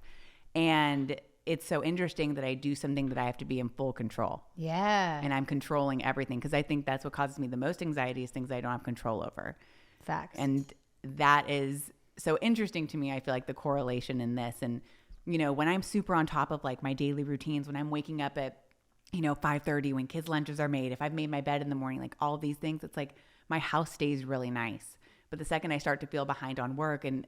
And it's so interesting that I do something that I have to be in full control. Yeah. And I'm controlling everything because I think that's what causes me the most anxiety is things I don't have control over. Facts. And that is so interesting to me. I feel like the correlation in this. And, you know, when I'm super on top of like my daily routines, when I'm waking up at, 5:30 when kids' lunches are made, if I've made my bed in the morning, like all of these things, it's like my house stays really nice. But the second I start to feel behind on work and,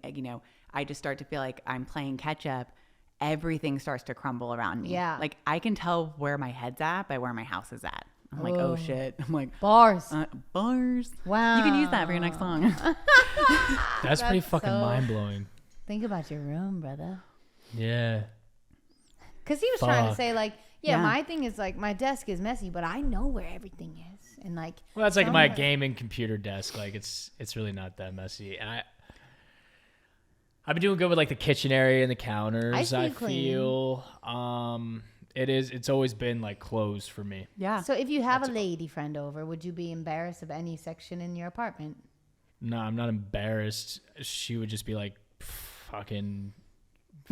I just start to feel like I'm playing catch up, everything starts to crumble around me. Yeah. Like I can tell where my head's at by where my house is at. I'm like, oh shit. I'm like, Bars. bars. Wow. You can use that for your next song. That's pretty That's fucking so- mind blowing. Think about your room, brother. Yeah. Because he was trying to Fuck. say, like, Yeah. my thing is, like, my desk is messy, but I know where everything is. And, like, Well, that's like my somewhere- gaming computer desk. Like it's really not that messy. And I've been doing good with like the kitchen area and the counters. see I you clean. feel it's always been like closed for me. Yeah. So if you have a lady friend over, would you be embarrassed of any section in your apartment? No, I'm not embarrassed. She would just be like, fucking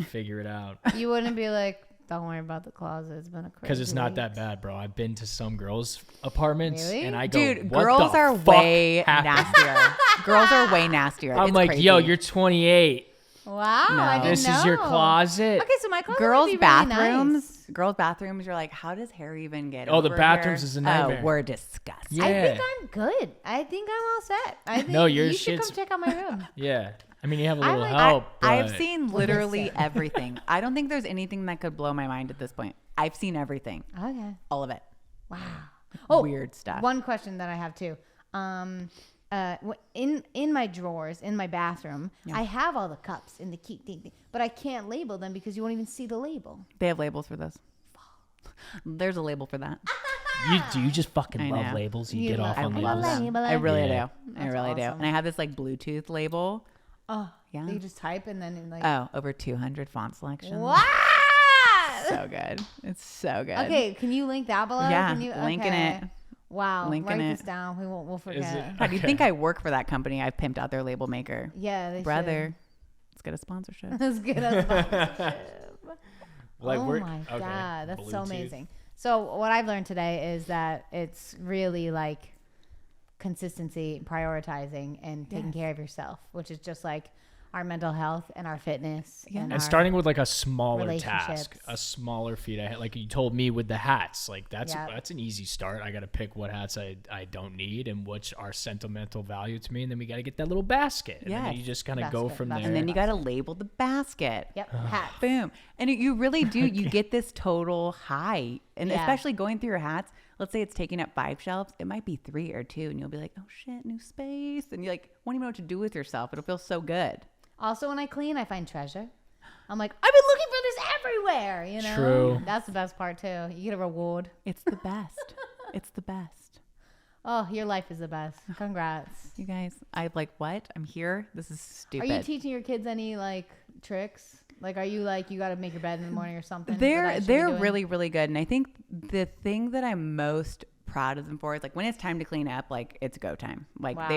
figure it out. You wouldn't be like, don't worry about the closet. It's been a crazy Because it's not week." that bad, bro. I've been to some girls' apartments Really? and I go, Dude, what girls the are fuck way happened? nastier. Girls are way nastier. I'm It's like, crazy. yo, you're 28. Wow, No. I didn't This know. is your closet. Okay, so my closet girls' would be really bathrooms. nice. Girls' bathrooms. You're like, how does Harry even get? Oh, the over bathrooms here? is a nightmare. Oh, we're disgusting. Yeah. I think I'm good. I think I'm all set. I think No, your you should shit's- come check out my room. Yeah. I mean, you have a I little like- help. I've but- seen literally everything. I don't think there's anything that could blow my mind at this point. I've seen everything, Okay. all of it. Wow. Oh, Weird stuff. One question that I have too. In my drawers in my bathroom, I have all the cups in the key thing, but I can't label them because you won't even see the label. They have labels for those. There's a label for that. You just fucking I love know. labels. You You get love- off I on love labels. them. Label. I really Yeah. do. I That's really do. awesome. And I have this like Bluetooth label. Oh, Yeah. You just type and then it, like. Oh, over 200 font selections. What? So good. It's so good. Okay, can you link that below? Yeah, Can you, linking okay. it. Wow, Linking write it. this down. We'll forget. it- How do you Okay. think I work for that company? I've pimped out their label maker. Yeah, they Brother, let's get a sponsorship. should. Let's get a sponsorship. Like, Oh we're- my okay, god, that's so Bluetooth. amazing. So what I've learned today is that it's really like consistency, prioritizing, and taking Yes. care of yourself, which is just like our mental health and our fitness. Yeah. And And our- starting with like a smaller task, relationships. a smaller feat. Like you told me with the hats, like that's Yeah. that's an easy start. I got to pick what hats I don't need and which are sentimental value to me, and then we got to get that little basket. And then Yes. you just kind of go Basket, from basket. there. And then you got to label the basket. Yep, hats. Boom. And you really do. You get this total high And Yeah. especially going through your hats, let's say it's taking up 5 shelves, it might be 3 or 2, and you'll be like, oh shit, new space. And you like won't even know what to do with yourself. It'll feel so good. Also, when I clean, I find treasure. I'm like, I've been looking for this everywhere, you know? True. That's the best part, too. You get a reward. It's the best. It's the best. Oh, your life is the best. Congrats. You guys, I'm like, what? I'm here. This is stupid. Are you teaching your kids any, like, tricks? Like, are you like, you got to make your bed in the morning or something? They're really, really good. And I think the thing that I'm most proud of them for is like when it's time to clean up, like it's go time. Like Wow.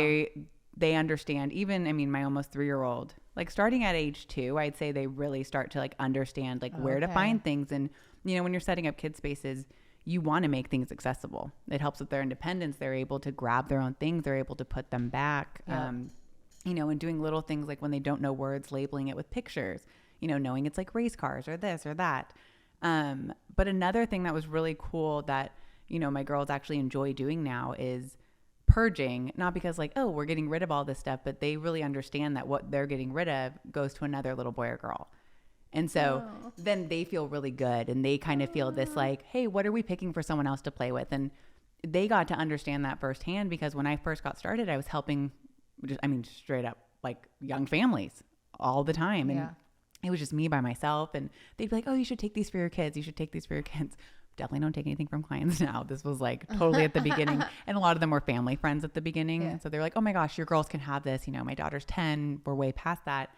they understand. Even, I mean, my almost 3-year-old, like starting at age 2, I'd say they really start to like understand like where to Okay. find things. And, you know, when you're setting up kid spaces, you want to make things accessible. It helps with their independence. They're able to grab their own things. They're able to put them back. Yep. You know, and doing little things like when they don't know words, labeling it with pictures, you know, knowing it's like race cars or this or that. But another thing that was really cool that, you know, my girls actually enjoy doing now is purging, not because like, oh, we're getting rid of all this stuff, but they really understand that what they're getting rid of goes to another little boy or girl. And so then they feel really good and they kind of feel this like, hey, what are we picking for someone else to play with? And they got to understand that firsthand because when I first got started, I was helping, straight up like young families all the time. And Yeah. it was just me by myself. And they'd be like, oh, you should take these for your kids. You should take these for your kids. Definitely don't take anything from clients now. This was like totally at the beginning. And a lot of them were family friends at the beginning. Yeah. So they're like, oh my gosh, your girls can have this. You know, my daughter's 10. We're way past that.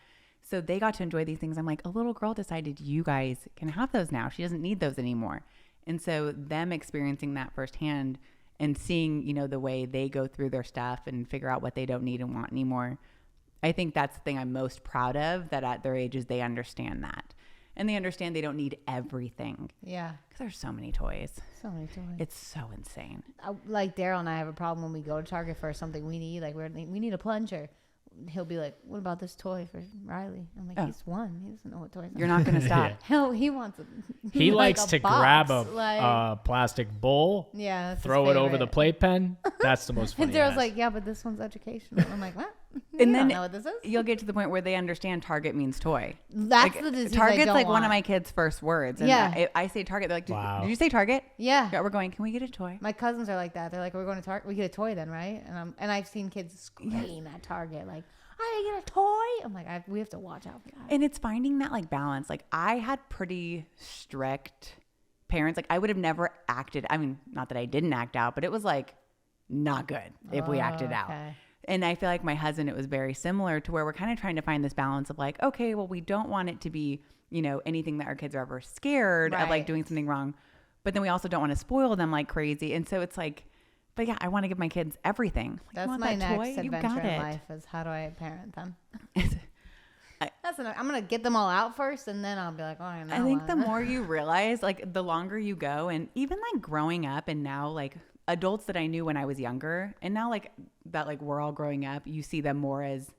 So they got to enjoy these things. I'm like, a little girl decided you guys can have those now. She doesn't need those anymore. And so them experiencing that firsthand and seeing, you know, the way they go through their stuff and figure out what they don't need and want anymore. I think that's the thing I'm most proud of, that at their ages, they understand that. And they understand they don't need everything. Yeah. Because there's so many toys. So many toys. It's so insane. Like Daryl and I have a problem when we go to Target for something we need. Like we need a plunger. He'll be like, what about this toy for Riley? I'm like, he's 1. He doesn't know what toys are. You're not going to stop. Yeah. Hell, he wants a He like likes a to box, grab a like, plastic bowl, yeah, that's his throw it over the favorite. playpen. That's the most funny. And Daryl's ass. like, yeah, but this one's educational. I'm like, what? And You then don't know what this is? you'll get to the point where they understand Target means toy. That's Like, the disease Target's I don't like one want. of my kids' first words. And Yeah. I say Target. They're like, Wow. did you say Target? Yeah. Yeah, we're going, can we get a toy? My cousins are like that. They're like, we're going to Target. We get a toy then, right? And I've seen kids scream at Target like, I get a toy. I'm like, we have to watch out for that. And it's finding that like balance. Like I had pretty strict parents. Like I would have never acted. I mean, not that I didn't act out, but it was like not good if we acted out. Okay. And I feel like my husband, it was very similar to where we're kind of trying to find this balance of like, okay, well, we don't want it to be, you know, anything that our kids are ever scared of like Right. doing something wrong. But then we also don't want to spoil them like crazy. And so it's like, but yeah, I want to give my kids everything. Like, That's you want my that next toy? You adventure got in it. life is how do I parent them? I'm going to get them all out first and then I'll be like, oh, I know. I think the more you realize, like the longer you go, and even like growing up and now like adults that I knew when I was younger and now like that, like we're all growing up, you see them more as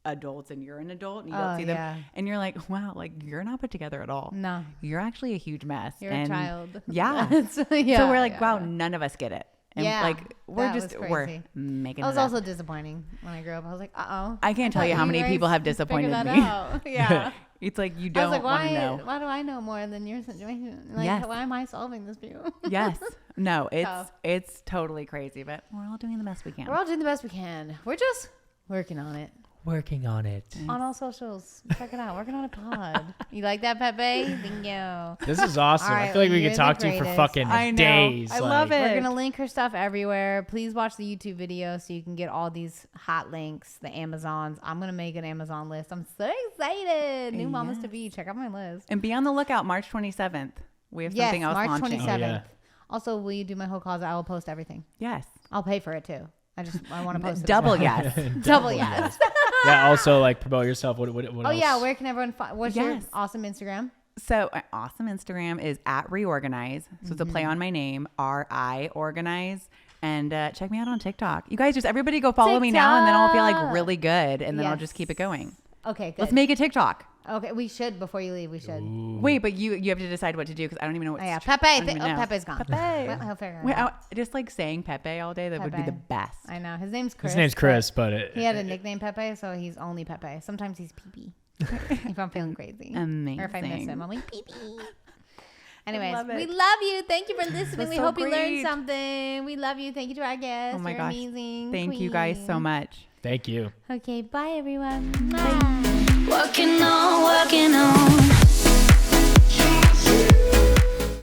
adults and you're an adult and you don't see them. Yeah. And you're like, wow, like you're not put together at all. No. You're actually a huge mess. You're And a child. Yeah. So we're like, wow, none of us get it. And Yeah, like we're that just, was we're crazy. making That was it up. also disappointing when I grew up. I was like, uh-oh. I can't tell you how many people have disappointed that me. Out. Yeah. It's like you I was don't like, want to know. why do I know more than your situation? Like, Yes. why am I solving this for you? Yes. No, Tough. it's totally crazy, but we're all doing the best we can. We're all doing the best we can. We're just working on it. Working on it. On all socials. Check it out. Working on a pod. You like that, Pepe? Thank you. This is awesome. All I right, feel like we you're could the talk to you for greatest. fucking I know. days. I love it. We're going to link her stuff everywhere. Please watch the YouTube video so you can get all these hot links, the Amazons. I'm going to make an Amazon list. I'm so excited. New mamas to be. Check out my list. And be on the lookout March 27th. We have Yes, something else March launching. 27th. Oh, yeah. Also, will you do my whole closet? I will post everything. Yes. I'll pay for it too. I want to post it. Double as well. yes. Double yes. Yeah. Also, like promote yourself. What Oh else? yeah, where can everyone find? What's your Yes. awesome Instagram? So awesome Instagram is at Reorganize. So it's a play on my name, R-I Organize. And check me out on TikTok. You guys just, everybody go follow me now and then I'll feel like TikTok. really good. And then I'll Yes. just keep it going. Okay, good. Let's make a TikTok. Okay, we should before you leave. We should. Wait, but you have to decide what to do because I don't even know what Oh yeah, to Pepe. I don't even know. Pepe's gone. Pepe. Well, he'll figure it Wait, out. just like saying Pepe all day, that would be the Pepe. best. I know his name's Chris. His name's Chris, but He had a nickname Pepe, so he's only Pepe. Sometimes he's Pee Pee. If I'm feeling crazy, Amazing. or if I miss him, I'm like Pee Pee. Anyways, love it. we love you. Thank you for listening. That's We so hope you learned great. something. We love you. Thank you to our guests. Oh my You're gosh. amazing. Thank you guys so queen. much. Thank you. Okay, bye everyone. Bye. Working on